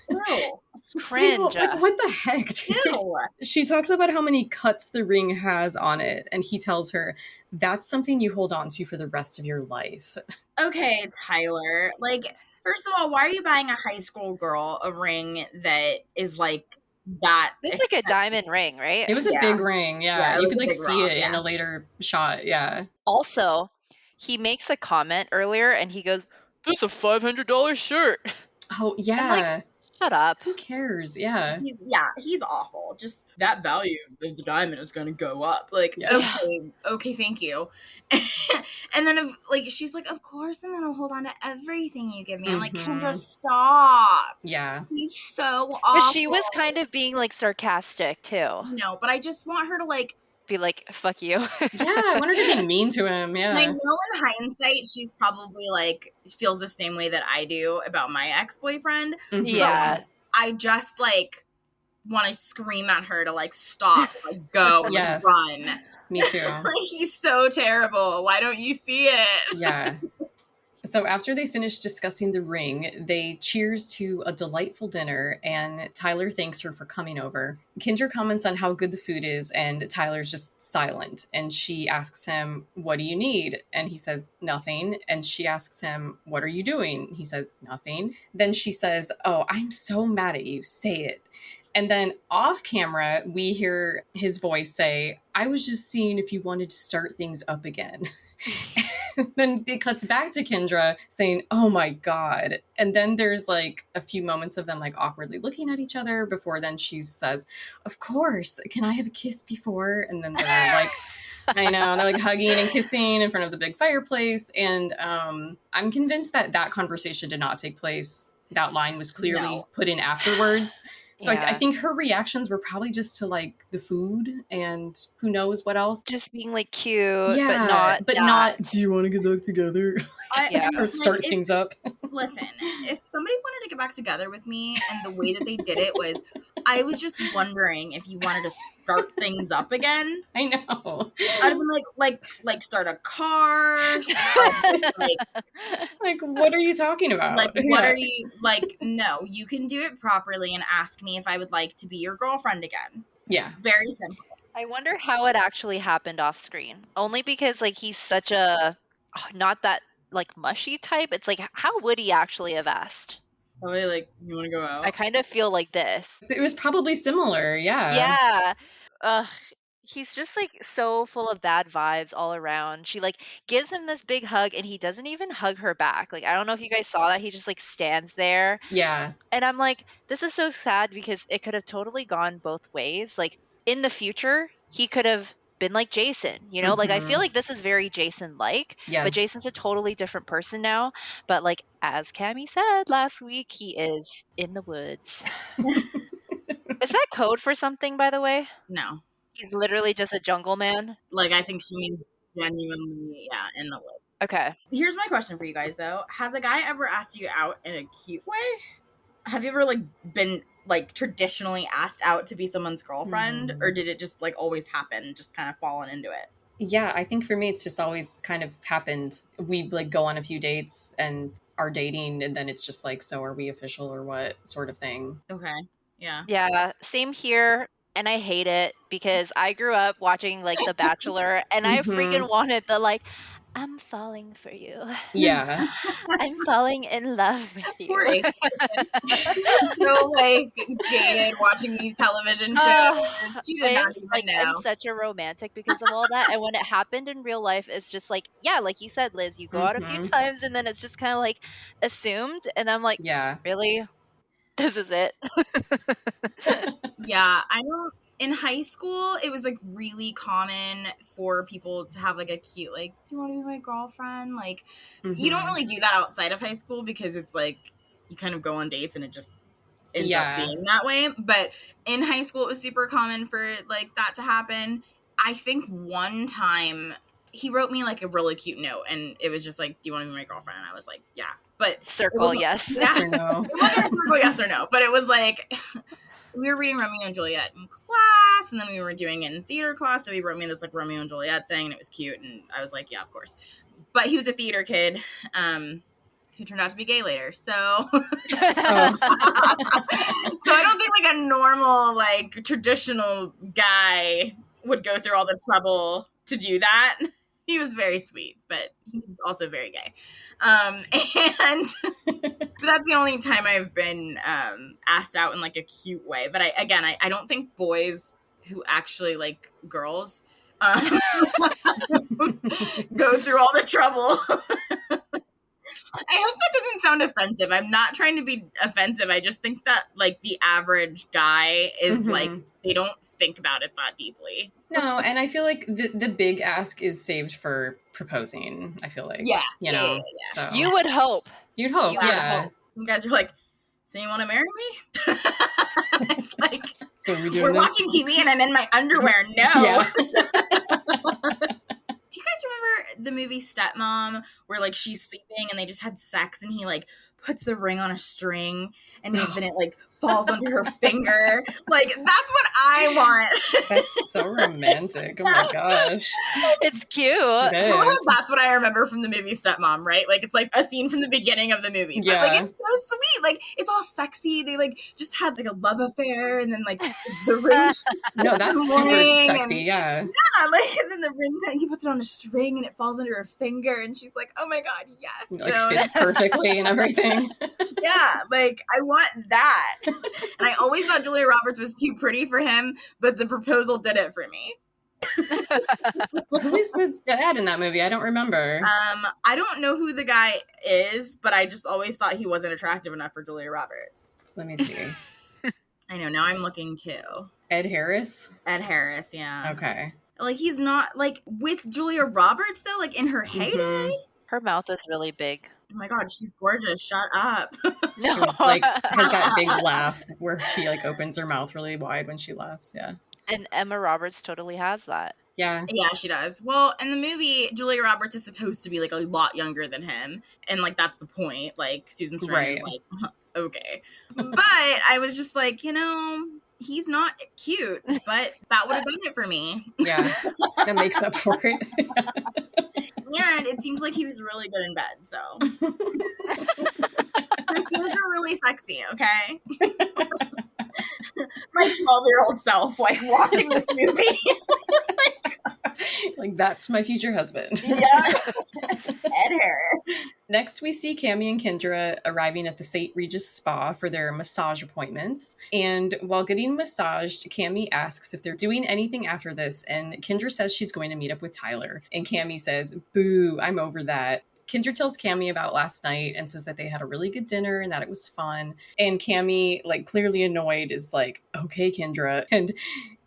No. Cringe. Like, what the heck, dude? No. She talks about how many cuts the ring has on it, and he tells her, that's something you hold on to for the rest of your life. Okay, Tyler. Like, first of all, why are you buying a high school girl a ring that is like that? It's like a diamond ring, right? It was a big ring, yeah. You could like see rock, it in a later shot, yeah. Also, he makes a comment earlier, and he goes, "That's a $500 shirt." Oh yeah. I'm like, shut up. Who cares? Yeah. He's awful. Just that value of the diamond is going to go up. Like, okay, thank you. And then like she's like, of course I'm going to hold on to everything you give me. I'm like, Kyndra, stop. Yeah. He's so awful. But she was kind of being like sarcastic too. No, but I just want her to like be like, fuck you. Yeah, I want her to be mean to him. Yeah. And I know in hindsight she's probably like feels the same way that I do about my ex-boyfriend. Yeah. I just like want to scream at her to like stop, like go, and run. Me too. Like, he's so terrible. Why don't you see it? Yeah. So after they finish discussing the ring, they cheers to a delightful dinner, and Tyler thanks her for coming over. Kyndra comments on how good the food is, and Tyler's just silent. And she asks him, what do you need? And he says, nothing. And she asks him, what are you doing? He says, nothing. Then she says, oh, I'm so mad at you. Say it. And then off camera, we hear his voice say, I was just seeing if you wanted to start things up again. Then it cuts back to Kyndra saying, oh my God. And then there's like a few moments of them like awkwardly looking at each other before then she says, of course, can I have a kiss before? And then they're like, I know, they're like hugging and kissing in front of the big fireplace. And I'm convinced that that conversation did not take place. That line was clearly put in afterwards. So I think her reactions were probably just to like the food and who knows what else. Just being like cute, but not. Do you want to get back together? Or start things up. Listen, if somebody wanted to get back together with me and the way that they did it was, I was just wondering if you wanted to start things up again. I know. I'd have been like start a car. Like, what are you talking about? Like, what are you, like, no, you can do it properly and ask me if I would like to be your girlfriend again. Yeah. Very simple. I wonder how it actually happened off screen. Only because, like, he's such a, not that, like, mushy type. It's like, how would he actually have asked? Probably like, you want to go out? I kind of feel like this. It was probably similar, yeah. Yeah. He's just like so full of bad vibes all around. She like gives him this big hug and he doesn't even hug her back. Like, I don't know if you guys saw that. He just like stands there. Yeah. And I'm like, this is so sad because it could have totally gone both ways. Like, in the future, he could have been like Jason, you know? Like, I feel like this is very Jason-like, Yes. but Jason's a totally different person now. But like, as Cami said last week, he is in the woods. Is that code for something, by the way? No. He's literally just a jungle man? Like, I think she means genuinely, yeah, in the woods. Okay. Here's my question for you guys, though. Has a guy ever asked you out in a cute way? Have you ever, like, been, like, traditionally asked out to be someone's girlfriend? Or did it just, like, always happen, just kind of fallen into it? Yeah, I think for me, it's just always kind of happened. We, like, go on a few dates and are dating, and then it's just like, so are we official or what sort of thing? Okay, yeah. Yeah, same here. And I hate it because I grew up watching, like, The Bachelor, and I freaking wanted the, like, I'm falling for you. Yeah. I'm falling in love with you. Poor so, like, jaded watching these television shows. She did not even know. I'm such a romantic because of all that. And when it happened in real life, it's just like, yeah, like you said, Liz, you go out a few times and then it's just kind of like assumed. And I'm like, yeah, really? This is it? Yeah, I don't. In high school, it was like really common for people to have like a cute, like, do you want to be my girlfriend? Like, you don't really do that outside of high school because it's like you kind of go on dates and it just ends up being that way. But in high school, it was super common for like that to happen. I think one time he wrote me like a really cute note and it was just like, do you want to be my girlfriend? And I was like, yeah. But circle yes. Yes or no. It wasn't a circle yes or no, but it was like we were reading Romeo and Juliet in class, and then we were doing it in theater class, so he wrote me this like Romeo and Juliet thing, and it was cute, and I was like, yeah, of course. But he was a theater kid, who turned out to be gay later, so so I don't think like a normal, like, traditional guy would go through all the trouble to do that. He was very sweet, but he's also very gay. And that's the only time I've been asked out in like a cute way. But I don't think boys who actually like girls go through all the trouble. I hope that doesn't sound offensive. I'm not trying to be offensive. I just think that like the average guy is like, they don't think about it that deeply. No, and I feel like the big ask is saved for proposing, I feel like. Yeah. You know, So. You would hope. You'd hope, yeah. You guys are like, so you want to marry me? It's like, so we're watching TV and I'm in my underwear. No. Yeah. Do you guys remember the movie Stepmom where like she's sleeping and they just had sex and he like puts the ring on a string and then it like falls under her finger? Like, that's what I want. That's so romantic. Oh my gosh. It's cute. That's what I remember from the movie Stepmom, right? Like, it's like a scene from the beginning of the movie. Yeah. But, like, it's so sweet. Like, it's all sexy. They like just had like a love affair and then like the ring. No, that's super sexy, yeah. Yeah, like, and then the ring, he puts it on a string and it falls under her finger and she's like, oh my God, yes. It, like, fits perfectly and everything. Yeah, like, I want that. And I always thought Julia Roberts was too pretty for him, but the proposal did it for me. Who is the dad in that movie? I don't remember. I don't know who the guy is, but I just always thought he wasn't attractive enough for Julia Roberts. Let me see. I know, now I'm looking too. Ed Harris? Ed Harris, yeah. Okay. Like, he's not, like, with Julia Roberts, though, like, in her heyday. Her mouth is really big. Oh my God, she's gorgeous. Shut up. No. She's, like, has that big laugh where she, like, opens her mouth really wide when she laughs, yeah. And Emma Roberts totally has that. Yeah. Yeah, she does. Well, in the movie, Julia Roberts is supposed to be, like, a lot younger than him. And, like, that's the point. Like, Susan Sarandon's like, okay. But I was just like, you know, he's not cute, but that would have done it for me. Yeah, that makes up for it. And it seems like he was really good in bed, so. The scenes are really sexy, okay? My 12-year-old self, like, watching this movie. Like, that's my future husband. Yes. Ed Harris. Next, we see Cami and Kyndra arriving at the St. Regis Spa for their massage appointments. And while getting massaged, Cami asks if they're doing anything after this, and Kyndra says she's going to meet up with Tyler. And Cami says, boo, I'm over that. Kyndra tells Cami about last night and says that they had a really good dinner and that it was fun. And Cami, like, clearly annoyed, is like, okay, Kyndra. And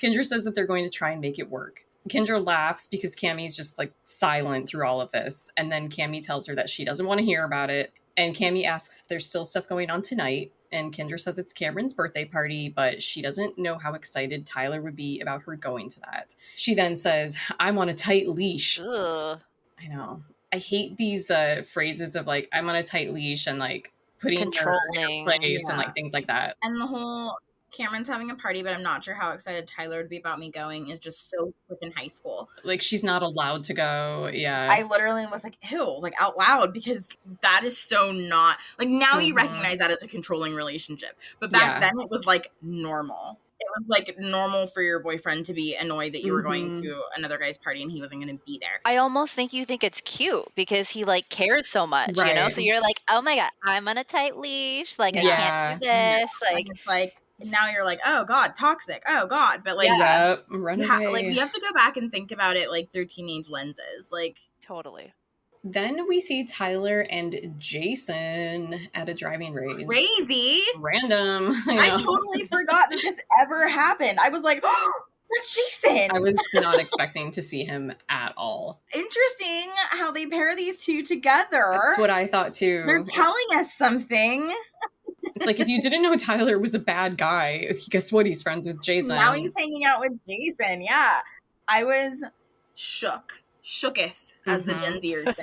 Kyndra says that they're going to try and make it work. Kyndra laughs because Cami's just, like, silent through all of this. And then Cami tells her that she doesn't want to hear about it. And Cami asks if there's still stuff going on tonight. And Kyndra says it's Cameron's birthday party, but she doesn't know how excited Tyler would be about her going to that. She then says, I'm on a tight leash. Ugh. I know. I hate these phrases of, like, I'm on a tight leash and, like, putting controlling her in place and, like, things like that. And the whole Cameron's having a party, but I'm not sure how excited Tyler would be about me going is just so freaking high school. Like, she's not allowed to go. Yeah. I literally was like, ew, like, out loud, because that is so not, like, now you recognize that as a controlling relationship. But back then it was, like, normal. It was, like, normal for your boyfriend to be annoyed that you were going to another guy's party and he wasn't going to be there. I almost think you think it's cute because he, like, cares so much, you know? So you're like, oh my God, I'm on a tight leash. Like, I can't do this. Like, it's like, now you're like, oh God, toxic. Oh God. But, like, run away. Like, we have to go back and think about it, like, through teenage lenses. Like, totally. Then we see Tyler and Jason at a driving range. Crazy. Random. I totally forgot that this ever happened. I was like, oh, that's Jason. I was not expecting to see him at all. Interesting how they pair these two together. That's what I thought too. They're telling us something. It's like, if you didn't know Tyler was a bad guy, guess what? He's friends with Jason. Now he's hanging out with Jason. Yeah. I was shooketh, as the Gen Zers say.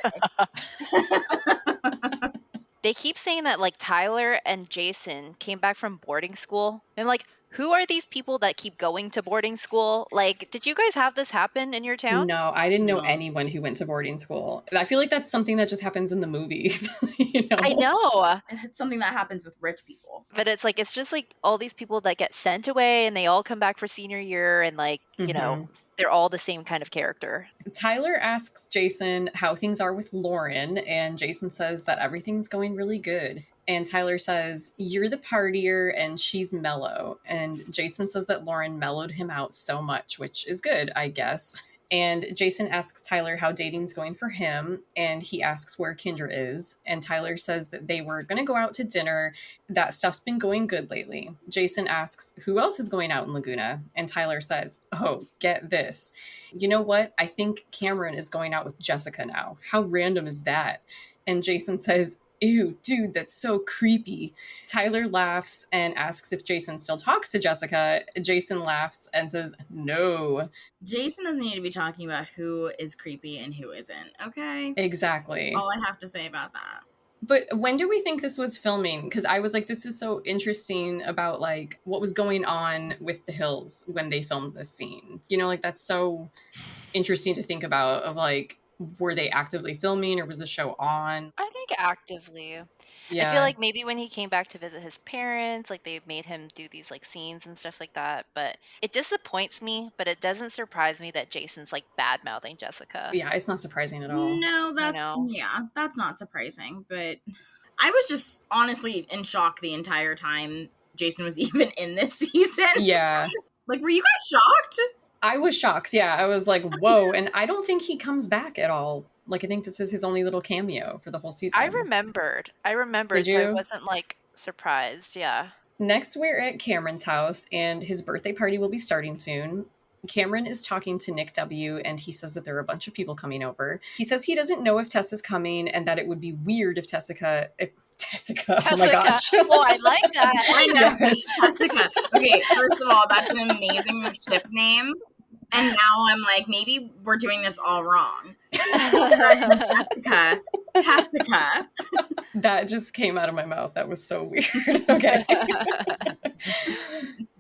They keep saying that, like, Tyler and Jason came back from boarding school. I'm like, who are these people that keep going to boarding school? Like, did you guys have this happen in your town? No, I didn't know anyone who went to boarding school. I feel like that's something that just happens in the movies. You know? I know. It's something that happens with rich people. But it's like, it's just like all these people that get sent away and they all come back for senior year and, like, you know, they're all the same kind of character. Tyler asks Jason how things are with Lauren, and Jason says that everything's going really good. And Tyler says, you're the partier and she's mellow. And Jason says that Lauren mellowed him out so much, which is good, I guess. And Jason asks Tyler how dating's going for him, and he asks where Kyndra is. And Tyler says that they were going to go out to dinner. That stuff's been going good lately. Jason asks who else is going out in Laguna, and Tyler says, oh, get this. You know what? I think Cameron is going out with Jessica now. How random is that? And Jason says, ew, dude, that's so creepy. Tyler laughs and asks if Jason still talks to Jessica. Jason laughs and says, no. Jason doesn't need to be talking about who is creepy and who isn't, okay? Exactly. All I have to say about that. But when do we think this was filming? Because I was like, this is so interesting about, like, what was going on with the Hills when they filmed this scene. You know, like, that's so interesting to think about, of, like, were they actively filming or was the show on? I think actively. Yeah. I feel like maybe when he came back to visit his parents, like, they made him do these, like, scenes and stuff like that. But it disappoints me, but it doesn't surprise me that Jason's, like, bad-mouthing Jessica. Yeah, it's not surprising at all. No, that's not surprising. But I was just honestly in shock the entire time Jason was even in this season. Yeah. Like, were you guys shocked? I was shocked. Yeah, I was like, whoa. And I don't think he comes back at all. Like, I think this is his only little cameo for the whole season. I remembered. Did you? So I wasn't, like, surprised. Yeah. Next, we're at Cameron's house, and his birthday party will be starting soon. Cameron is talking to Nick W., and he says that there are a bunch of people coming over. He says he doesn't know if Tessa's coming, and that it would be weird if Tessica. Oh my gosh. Oh, I like that. I know. Yes. Tessica. Okay, first of all, that's an amazing ship name. And now I'm like, maybe we're doing this all wrong. Jessica, Tessica. That just came out of my mouth. That was so weird. Okay.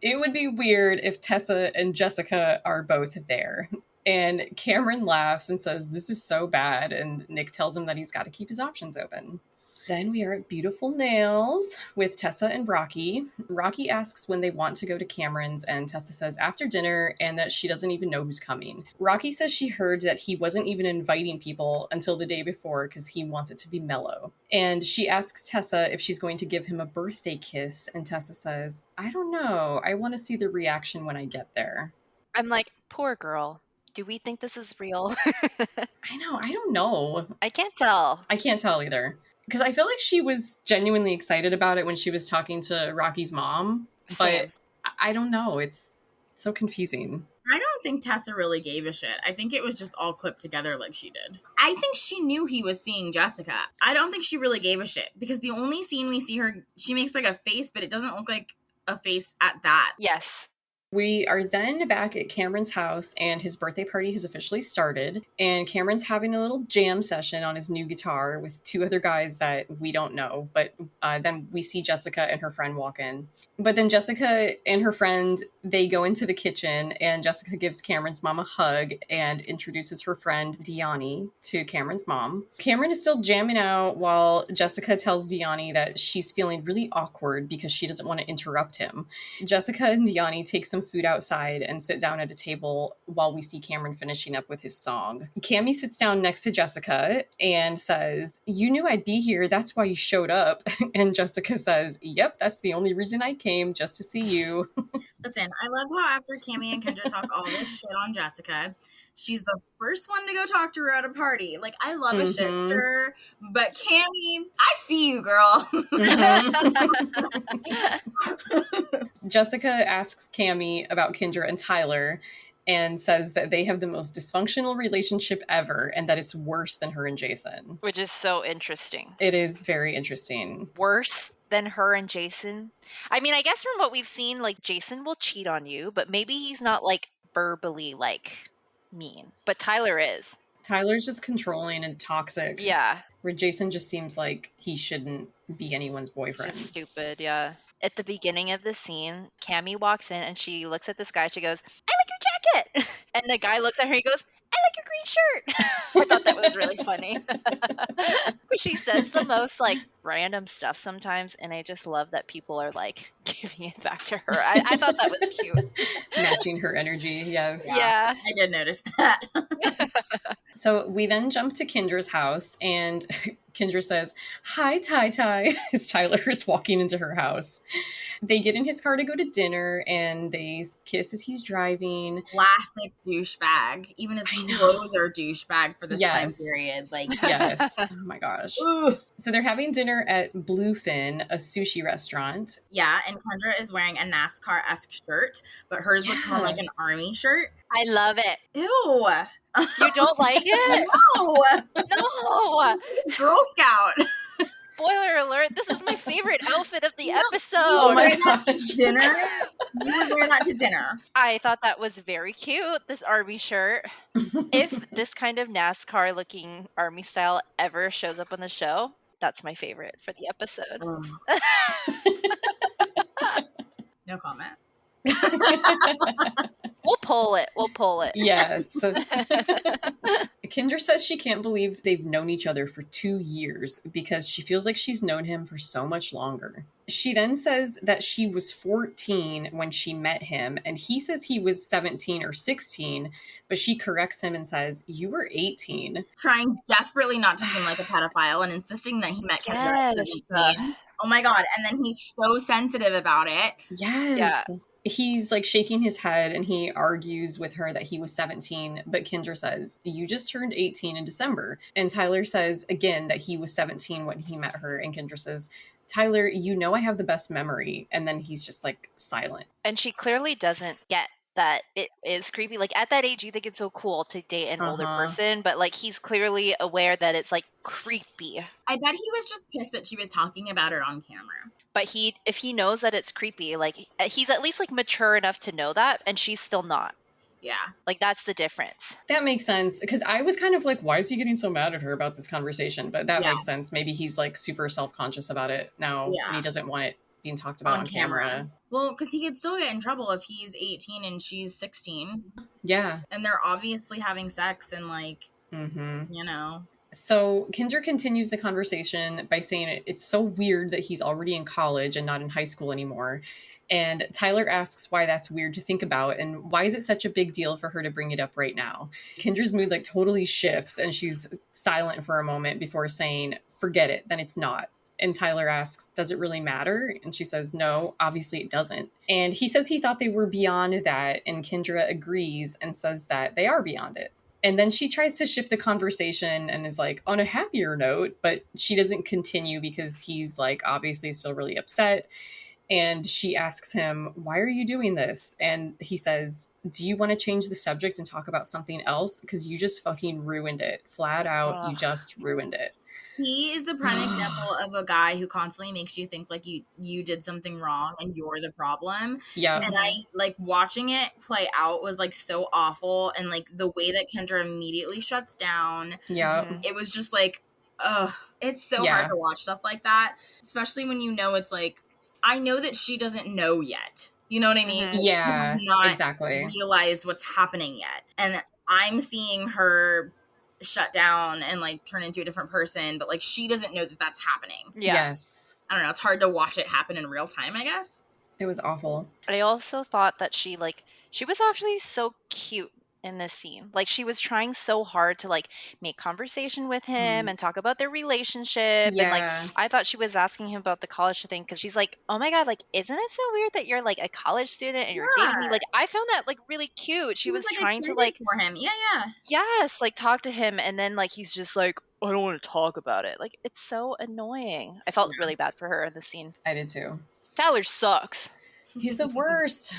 It would be weird if Tessa and Jessica are both there. And Cameron laughs and says, "This is so bad." And Nick tells him that he's got to keep his options open. Then we are at Beautiful Nails with Tessa and Rocky. Rocky asks when they want to go to Cameron's, and Tessa says after dinner, and that she doesn't even know who's coming. Rocky says she heard that he wasn't even inviting people until the day before because he wants it to be mellow. And she asks Tessa if she's going to give him a birthday kiss, and Tessa says, "I don't know. I want to see the reaction when I get there." I'm like, poor girl. Do we think this is real? I know. I don't know. I can't tell. I can't tell either. Because I feel like she was genuinely excited about it when she was talking to Rocky's mom. But I don't know. It's so confusing. I don't think Tessa really gave a shit. I think it was just all clipped together like she did. I think she knew he was seeing Jessica. I don't think she really gave a shit. Because the only scene we see her, she makes like a face, but it doesn't look like a face at that. Yes. We are then back at Cameron's house, and his birthday party has officially started. And Cameron's having a little jam session on his new guitar with two other guys that we don't know. But then we see Jessica and her friend walk in. But then Jessica and her friend, they go into the kitchen, and Jessica gives Cameron's mom a hug and introduces her friend Diani to Cameron's mom. Cameron is still jamming out while Jessica tells Diani that she's feeling really awkward because she doesn't want to interrupt him. Jessica and Diani take some food outside and sit down at a table while we see Cameron finishing up with his song. Cami sits down next to Jessica and says, "You knew I'd be here. That's why you showed up." And Jessica says, "Yep, that's the only reason I came, just to see you." Listen, I love how after Cami and Kyndra talk all this shit on Jessica, she's the first one to go talk to her at a party. Like, I love a shit stir, but Cami, I see you, girl. Jessica asks Cami about Kyndra and Tyler and says that they have the most dysfunctional relationship ever and that it's worse than her and Jason. Which is so interesting. It is very interesting. Worse than her and Jason? I mean, I guess from what we've seen, like, Jason will cheat on you, but maybe he's not, like, verbally, like, mean. But Tyler is. Tyler's just controlling and toxic. Yeah. Where Jason just seems like he shouldn't be anyone's boyfriend. It's just stupid, yeah. At the beginning of the scene, Cami walks in and she looks at this guy. She goes, "I like your jacket." And the guy looks at her and he goes, "I like your green shirt." I thought that was really funny. She says the most, like, random stuff sometimes, and I just love that people are, like, giving it back to her. I thought that was cute. Matching her energy, yes. Yeah. I did notice that. So we then jump to Kyndra's house, and Kyndra says, "Hi, Ty," as Tyler is walking into her house. They get in his car to go to dinner, and they kiss as he's driving. Classic douchebag. Even his clothes are douchebag for this time period. Like, yes. Oh my gosh. Ugh. So they're having dinner at Bluefin, a sushi restaurant. Yeah, and Kyndra is wearing a NASCAR-esque shirt, but hers looks more like an army shirt. I love it. Ew. You don't like it? No. No. Girl Scout. Spoiler alert, this is my favorite outfit of the episode. Oh my gosh. To dinner? You would wear that to dinner. I thought that was very cute, this army shirt. If this kind of NASCAR looking army style ever shows up on the show, that's my favorite for the episode. No comment. We'll pull it. Yes. Kyndra says she can't believe they've known each other for 2 years because she feels like she's known him for so much longer. She then says that she was 14 when she met him, and he says he was 17 or 16, but she corrects him and says, "You were 18. Trying desperately not to seem like a pedophile and insisting that he met Kyndra at 17. Oh my god, and then he's so sensitive about it. Yes. Yeah. He's like shaking his head and he argues with her that he was 17, but Kyndra says, "You just turned 18 in December." And Tyler says again that he was 17 when he met her, and Kyndra says, "Tyler, you know I have the best memory." And then he's just like silent. And she clearly doesn't get that it is creepy. Like, at that age, you think it's so cool to date an older person, but like, he's clearly aware that it's like creepy. I bet he was just pissed that she was talking about it on camera. But if he knows that it's creepy, like, he's at least like mature enough to know that, and she's still not. Yeah. Like, that's the difference. That makes sense. Because I was kind of like, why is he getting so mad at her about this conversation? But that makes sense. Maybe he's like super self-conscious about it now. Yeah. And he doesn't want it being talked about on camera. Well, because he could still get in trouble if he's 18 and she's 16. Yeah. And they're obviously having sex and like, you know. So Kyndra continues the conversation by saying it's so weird that he's already in college and not in high school anymore. And Tyler asks why that's weird to think about and why is it such a big deal for her to bring it up right now. Kyndra's mood like totally shifts and she's silent for a moment before saying, forget it, then it's not. And Tyler asks, does it really matter? And she says, no, obviously it doesn't. And he says he thought they were beyond that. And Kyndra agrees and says that they are beyond it. And then she tries to shift the conversation and is like on a happier note, but she doesn't continue because he's like obviously still really upset. And she asks him, why are you doing this? And he says, do you want to change the subject and talk about something else? Because you just fucking ruined it. Flat out, you just ruined it. He is the prime example of a guy who constantly makes you think like you did something wrong and you're the problem. Yeah. And I like watching it play out was like so awful. And like the way that Kyndra immediately shuts down. Yeah. It was just like, it's so hard to watch stuff like that. Especially when you know it's like, I know that she doesn't know yet. You know what I mean? Yeah, she has not realized what's happening yet. And I'm seeing her shut down and like turn into a different person, but like she doesn't know that that's happening. Yes. I don't know. It's hard to watch it happen in real time, I guess. It was awful. I also thought that she was actually so cute in this scene. Like she was trying so hard to like make conversation with him and talk about their relationship. Yeah. And like I thought she was asking him about the college thing because she's like, oh my God, like isn't it so weird that you're like a college student and you're dating me? Like I found that like really cute. She was like, trying to like for him. Yeah. Yes, like talk to him and then like he's just like, I don't want to talk about it. Like it's so annoying. I felt really bad for her in the scene. I did too. Tyler sucks. He's the worst.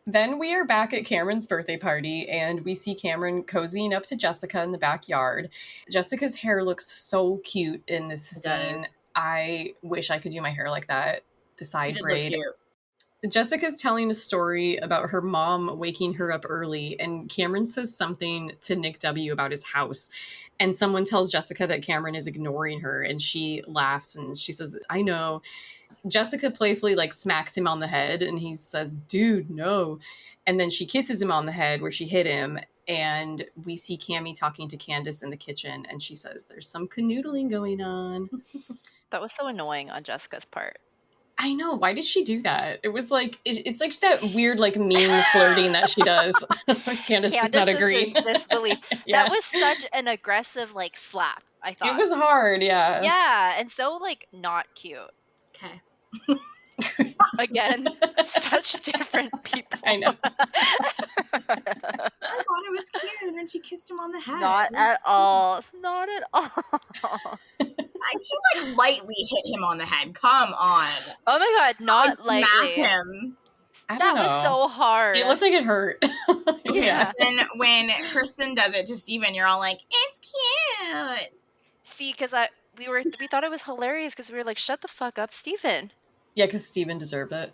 Then we are back at Cameron's birthday party, and we see Cameron cozying up to Jessica in the backyard. Jessica's hair looks so cute in this scene. I wish I could do my hair like that. The side braid. Jessica's telling a story about her mom waking her up early, and Cameron says something to Nick W. about his house. And someone tells Jessica that Cameron is ignoring her, and she laughs, and she says, I know. Jessica playfully like smacks him on the head and he says, dude, no. And then she kisses him on the head where she hit him. And we see Cami talking to Candice in the kitchen and she says, there's some canoodling going on. That was so annoying on Jessica's part. I know. Why did she do that? It was like, it's like that weird, like mean flirting that she does. Candice does not agree. Disbelief. That was such an aggressive like slap, I thought. It was hard. Yeah. Yeah. And so like not cute. Okay. Again, such different people. I know. I thought it was cute, and then she kissed him on the head. Not at all. Not at all. She like lightly hit him on the head. Come on. Oh my God, not like lightly. Smack him. That was so hard. It looked like it hurt. Yeah. And when Kristen does it to Steven, you're all like, it's cute. See, because we thought it was hilarious because we were like, shut the fuck up, Steven. Yeah, because Steven deserved it.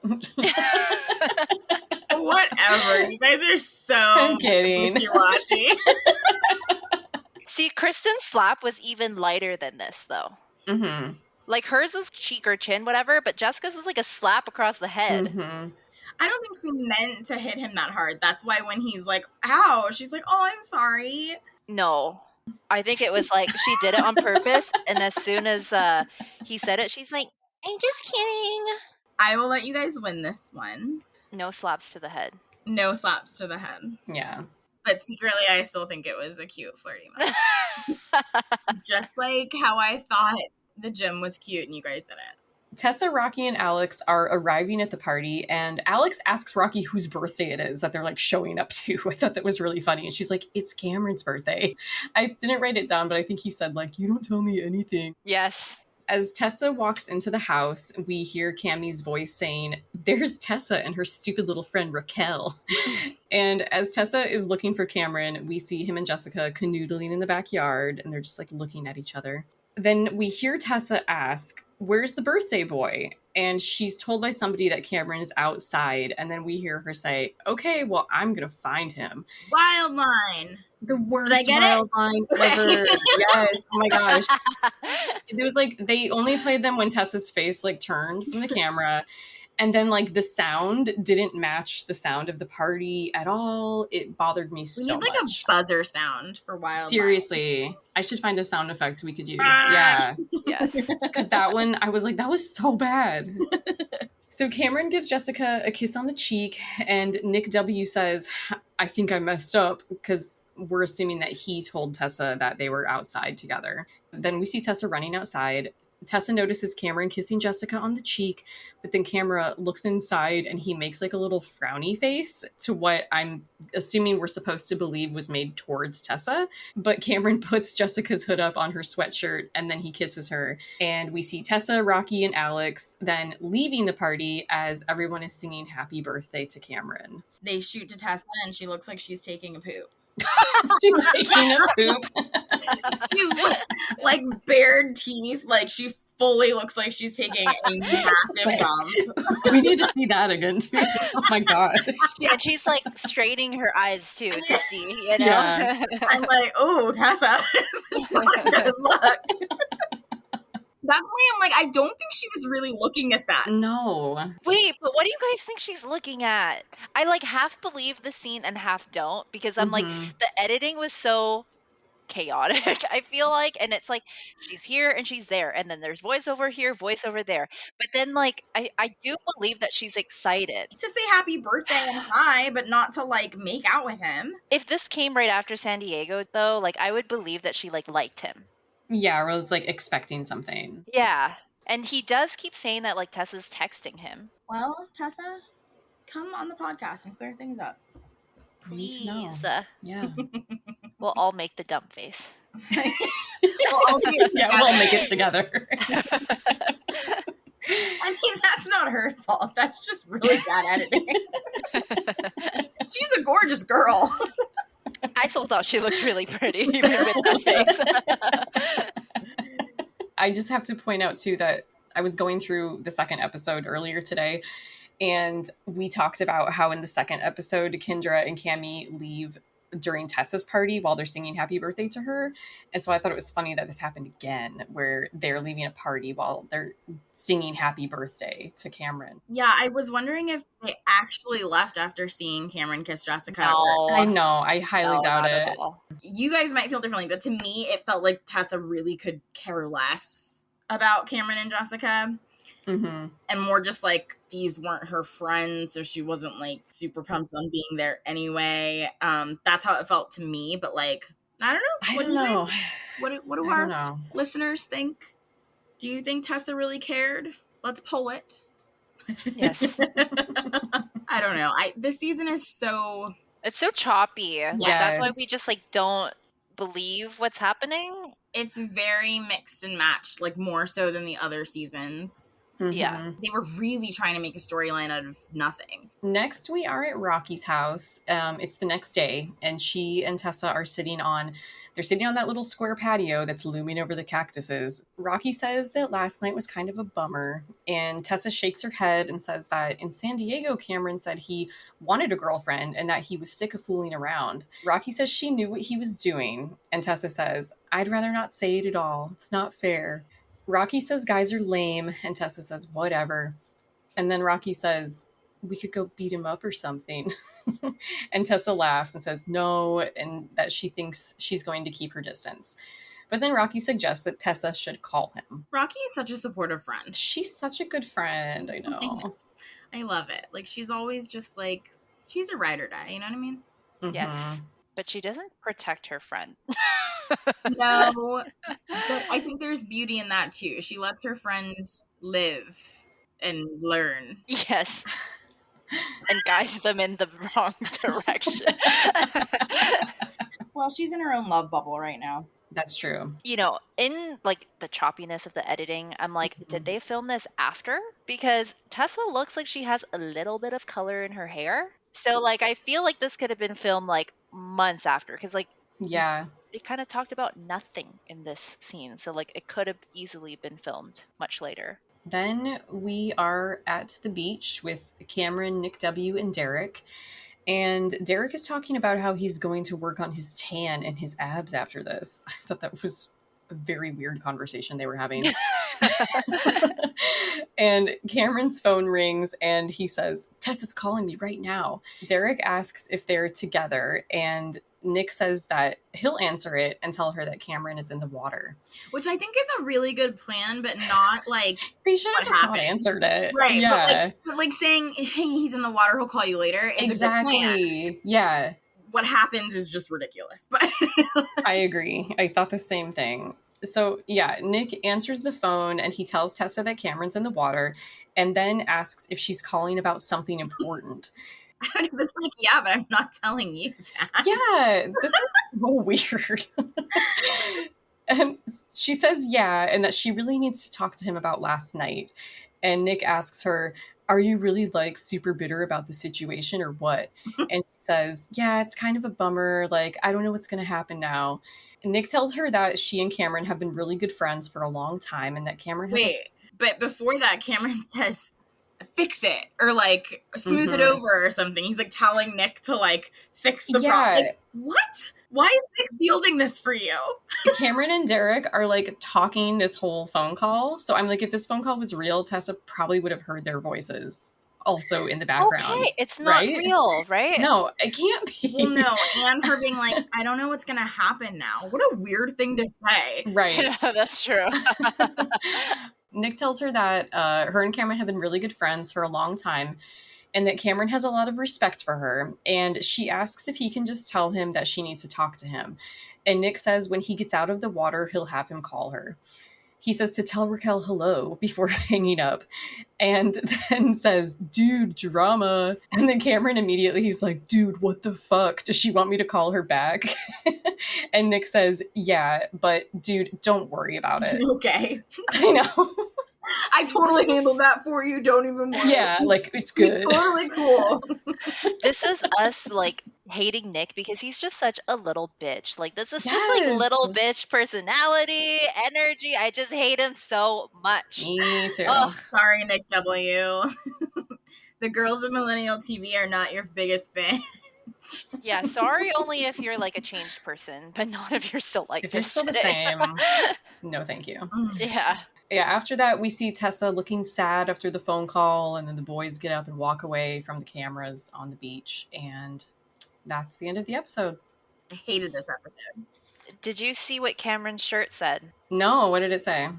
Whatever. You guys are so wishy-washy. See, Kristen's slap was even lighter than this, though. Mm-hmm. Like, hers was cheek or chin, whatever, but Jessica's was like a slap across the head. Mm-hmm. I don't think she meant to hit him that hard. That's why when he's like, ow, she's like, oh, I'm sorry. No. I think it was like she did it on purpose, and as soon as he said it, she's like, I'm just kidding. I will let you guys win this one. No slaps to the head. No slaps to the head. Yeah. But secretly, I still think it was a cute flirty moment. Just like how I thought the gym was cute and you guys didn't. Tessa, Rocky, and Alex are arriving at the party, and Alex asks Rocky whose birthday it is that they're like showing up to. I thought that was really funny. And she's like, it's Cameron's birthday. I didn't write it down, but I think he said like, you don't tell me anything. Yes. As Tessa walks into the house, we hear Cammie's voice saying, there's Tessa and her stupid little friend Raquel. And as Tessa is looking for Cameron, we see him and Jessica canoodling in the backyard, and they're just like looking at each other. Then we hear Tessa ask, where's the birthday boy? and she's told by somebody that Cameron is outside, and then we hear her say, okay, well, I'm gonna find him. Wild line. The worst wild line ever. Yes. Oh my gosh. It was like they only played them when Tessa's face like turned from the camera. And then like the sound didn't match the sound of the party at all. It bothered me so much. We need like a buzzer sound for wild. Seriously. I should find a sound effect we could use. Yeah. Yes. Because that one, I was like, that was so bad. So Cameron gives Jessica a kiss on the cheek, and Nick W. says, I think I messed up, because we're assuming that he told Tessa that they were outside together. Then we see Tessa running outside. Tessa notices Cameron kissing Jessica on the cheek, but then Cameron looks inside and he makes like a little frowny face to what I'm assuming we're supposed to believe was made towards Tessa. But Cameron puts Jessica's hood up on her sweatshirt and then he kisses her. And we see Tessa, Rocky, and Alex then leaving the party as everyone is singing happy birthday to Cameron. They shoot to Tessa and she looks like she's taking a poop. She's taking a poop. She's like bared teeth. Like she fully looks like she's taking a massive dump. We need to see that again too. Oh my gosh. Yeah, and she's like straining her eyes too to see, you know? Yeah. I'm like, oh, Tessa. Good luck. That's why I'm like, I don't think she was really looking at that. No. Wait, but what do you guys think she's looking at? I like half believe the scene and half don't, because I'm like, the editing was so chaotic, I feel like, and it's like she's here and she's there, and then there's voiceover here, voiceover there, but then like I do believe that she's excited to say happy birthday and hi, but not to like make out with him. If this came right after San Diego though, like I would believe that she like liked him. Yeah, or was like expecting something. Yeah, and he does keep saying that like Tessa's texting him. Well, Tessa, come on the podcast and clear things up. Please. Yeah. We'll all make the dump face. We'll make it together. I mean, that's not her fault. That's just really bad editing. She's a gorgeous girl. I still thought she looked really pretty, even with that face. I just have to point out, too, that I was going through the second episode earlier today, and we talked about how in the second episode, Kyndra and Cami leave during Tessa's party while they're singing happy birthday to her. And so I thought it was funny that this happened again, where they're leaving a party while they're singing happy birthday to Cameron. Yeah, I was wondering if they actually left after seeing Cameron kiss Jessica. No. I know. I highly doubt it. You guys might feel differently, but to me, it felt like Tessa really could care less about Cameron and Jessica. Mm-hmm. And more just like these weren't her friends, so she wasn't like super pumped on being there anyway. That's how it felt to me, but like I don't know. I don't know. What do our listeners think? Do you think Tessa really cared? Let's pull it. Yes. I don't know. This season is so it's so choppy. Yes. That's why we just like don't believe what's happening. It's very mixed and matched, like more so than the other seasons. Mm-hmm. Yeah. They were really trying to make a storyline out of nothing. Next, we are at Rocky's house. It's the next day, and she and Tessa are sitting on that little square patio that's looming over the cactuses. Rocky says that last night was kind of a bummer, and Tessa shakes her head and says that in San Diego, Cameron said he wanted a girlfriend and that he was sick of fooling around. Rocky says she knew what he was doing, and Tessa says, I'd rather not say it at all. It's not fair. Rocky says guys are lame, and Tessa says, whatever. And then Rocky says, we could go beat him up or something. And Tessa laughs and says no, and that she thinks she's going to keep her distance. But then Rocky suggests that Tessa should call him. Rocky is such a supportive friend. She's such a good friend, I know. I love it. Like, she's always just like, she's a ride or die, you know what I mean? Mm-hmm. Yes. But she doesn't protect her friend. No, but I think there's beauty in that too. She lets her friend live and learn. Yes. And guides them in the wrong direction. Well, she's in her own love bubble right now. That's true. You know, in like the choppiness of the editing, I'm like, did they film this after? Because Tessa looks like she has a little bit of color in her hair. So like, I feel like this could have been filmed like months after, because like, yeah, they kind of talked about nothing in this scene. So like, it could have easily been filmed much later. Then we are at the beach with Cameron, Nick W., and Derek. And Derek is talking about how he's going to work on his tan and his abs after this. I thought that was a very weird conversation they were having. And Cameron's phone rings and he says, Tessa's calling me right now. Derek asks if they're together, and Nick says that he'll answer it and tell her that Cameron is in the water. Which I think is a really good plan, but not like they should have just not answered it. Right. Yeah. But like saying, hey, he's in the water, he'll call you later is exactly. a good plan. Yeah. What happens is just ridiculous. But I agree. I thought the same thing. So yeah, Nick answers the phone and he tells Tessa that Cameron's in the water and then asks if she's calling about something important. I would have been like, yeah, but I'm not telling you that. Yeah, this is so weird. And she says yeah, and that she really needs to talk to him about last night. And Nick asks her, are you really like super bitter about the situation or what? And she says, yeah, it's kind of a bummer. Like, I don't know what's going to happen now. And Nick tells her that she and Cameron have been really good friends for a long time and that Cameron has... But before that, Cameron says, fix it or like smooth it over or something. He's like telling Nick to like fix the problem. Like, what? Why is Nick fielding this for you? Cameron and Derek are like talking this whole phone call. So I'm like, if this phone call was real, Tessa probably would have heard their voices also in the background. Okay, it's not real, right? No, it can't be. Well, no, and her being like, I don't know what's going to happen now. What a weird thing to say. Right. Yeah, that's true. Nick tells her that her and Cameron have been really good friends for a long time and that Cameron has a lot of respect for her. And she asks if he can just tell him that she needs to talk to him. And Nick says when he gets out of the water, he'll have him call her. He says to tell Raquel hello before hanging up and then says, dude, drama. And then Cameron immediately, he's like, dude, what the fuck? Does she want me to call her back? And Nick says, yeah, but dude, don't worry about it. Okay. I know. I totally handled that for you. Don't even worry. Yeah, like, it's good. You're totally cool. This is us, like, hating Nick because he's just such a little bitch. Like, this is just, like, little bitch personality, energy. I just hate him so much. Me too. Oh, sorry, Nick W. The girls of Millennial TeaV are not your biggest fans. Yeah, sorry only if you're, like, a changed person, but not if you're still like if this you're still today. the same. No, thank you. Yeah. Yeah, after that, we see Tessa looking sad after the phone call, and then the boys get up and walk away from the cameras on the beach, and that's the end of the episode. I hated this episode. Did you see what Cameron's shirt said? No, what did it say?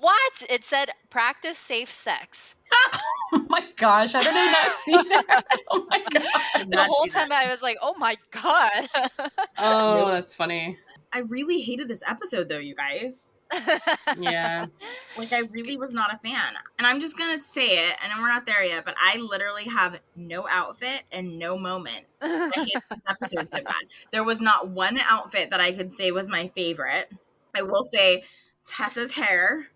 What? It said, practice safe sex. Oh my gosh, how did I not see that? Oh my god. The whole time I was like, oh my god. Oh, that's funny. I really hated this episode, though, you guys. Yeah. Like, I really was not a fan. And I'm just going to say it, and we're not there yet, but I literally have no outfit and no moment. I hate this episode so bad. There was not one outfit that I could say was my favorite. I will say Tessa's hair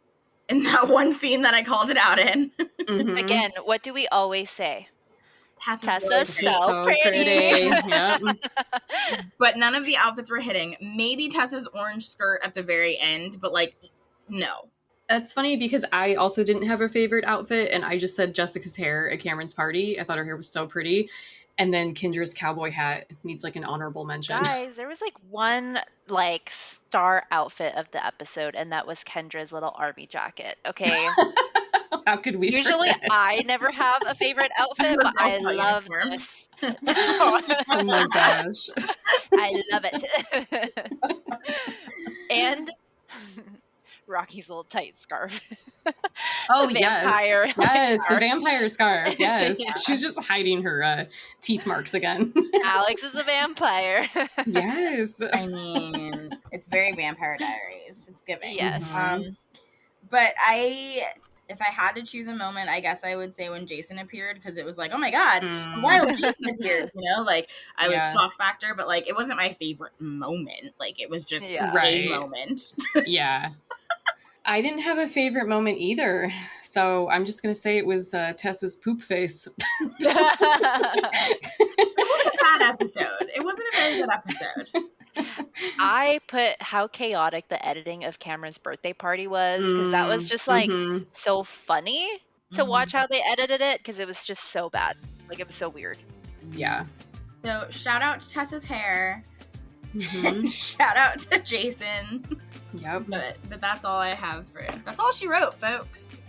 in that one scene that I called it out in. Mm-hmm. Again, what do we always say? Tessa's so pretty. Yep. But none of the outfits were hitting. Maybe Tessa's orange skirt at the very end, but like, no. That's funny because I also didn't have a favorite outfit, and I just said Jessica's hair at Cameron's party. I thought her hair was so pretty. And then Kyndra's cowboy hat needs like an honorable mention. Guys, there was like one like star outfit of the episode, and that was Kendra's little army jacket. Okay. How could we Usually forget? I never have a favorite outfit, but I love this. Oh my gosh. I love it. And Rocky's little tight scarf. Oh, the vampire, yes. Yes, scarf. the vampire scarf. Yes. Yeah. She's just hiding her teeth marks again. Alex is a vampire. Yes. I mean, it's very Vampire Diaries. It's giving. Yes. But if I had to choose a moment, I guess I would say when Jason appeared, because it was like, oh my god, why would Jason appear? You know, like I was shock factor, but like it wasn't my favorite moment. Like it was just a moment. Yeah. I didn't have a favorite moment either, so I'm just gonna say it was Tessa's poop face. It was a bad episode. It wasn't a very good episode. I put how chaotic the editing of Cameron's birthday party was, because that was just like so funny to watch how they edited it, because it was just so bad. Like, it was so weird. Yeah. So shout out to Tessa's hair. Shout out to Jason. Yep. But that's all I have for it. That's all she wrote, folks.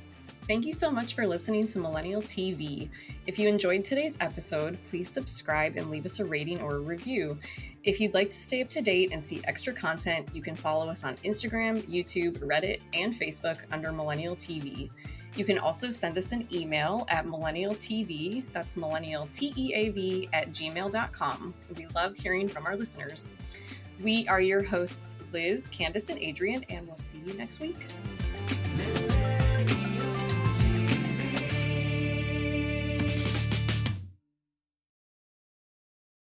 Thank you so much for listening to Millennial TeaV. If you enjoyed today's episode, please subscribe and leave us a rating or a review. If you'd like to stay up to date and see extra content, you can follow us on Instagram, YouTube, Reddit, and Facebook under Millennial TeaV. You can also send us an email at millennialteav, that's millennialteav @gmail.com. We love hearing from our listeners. We are your hosts, Liz, Candice, and Adrian, and we'll see you next week.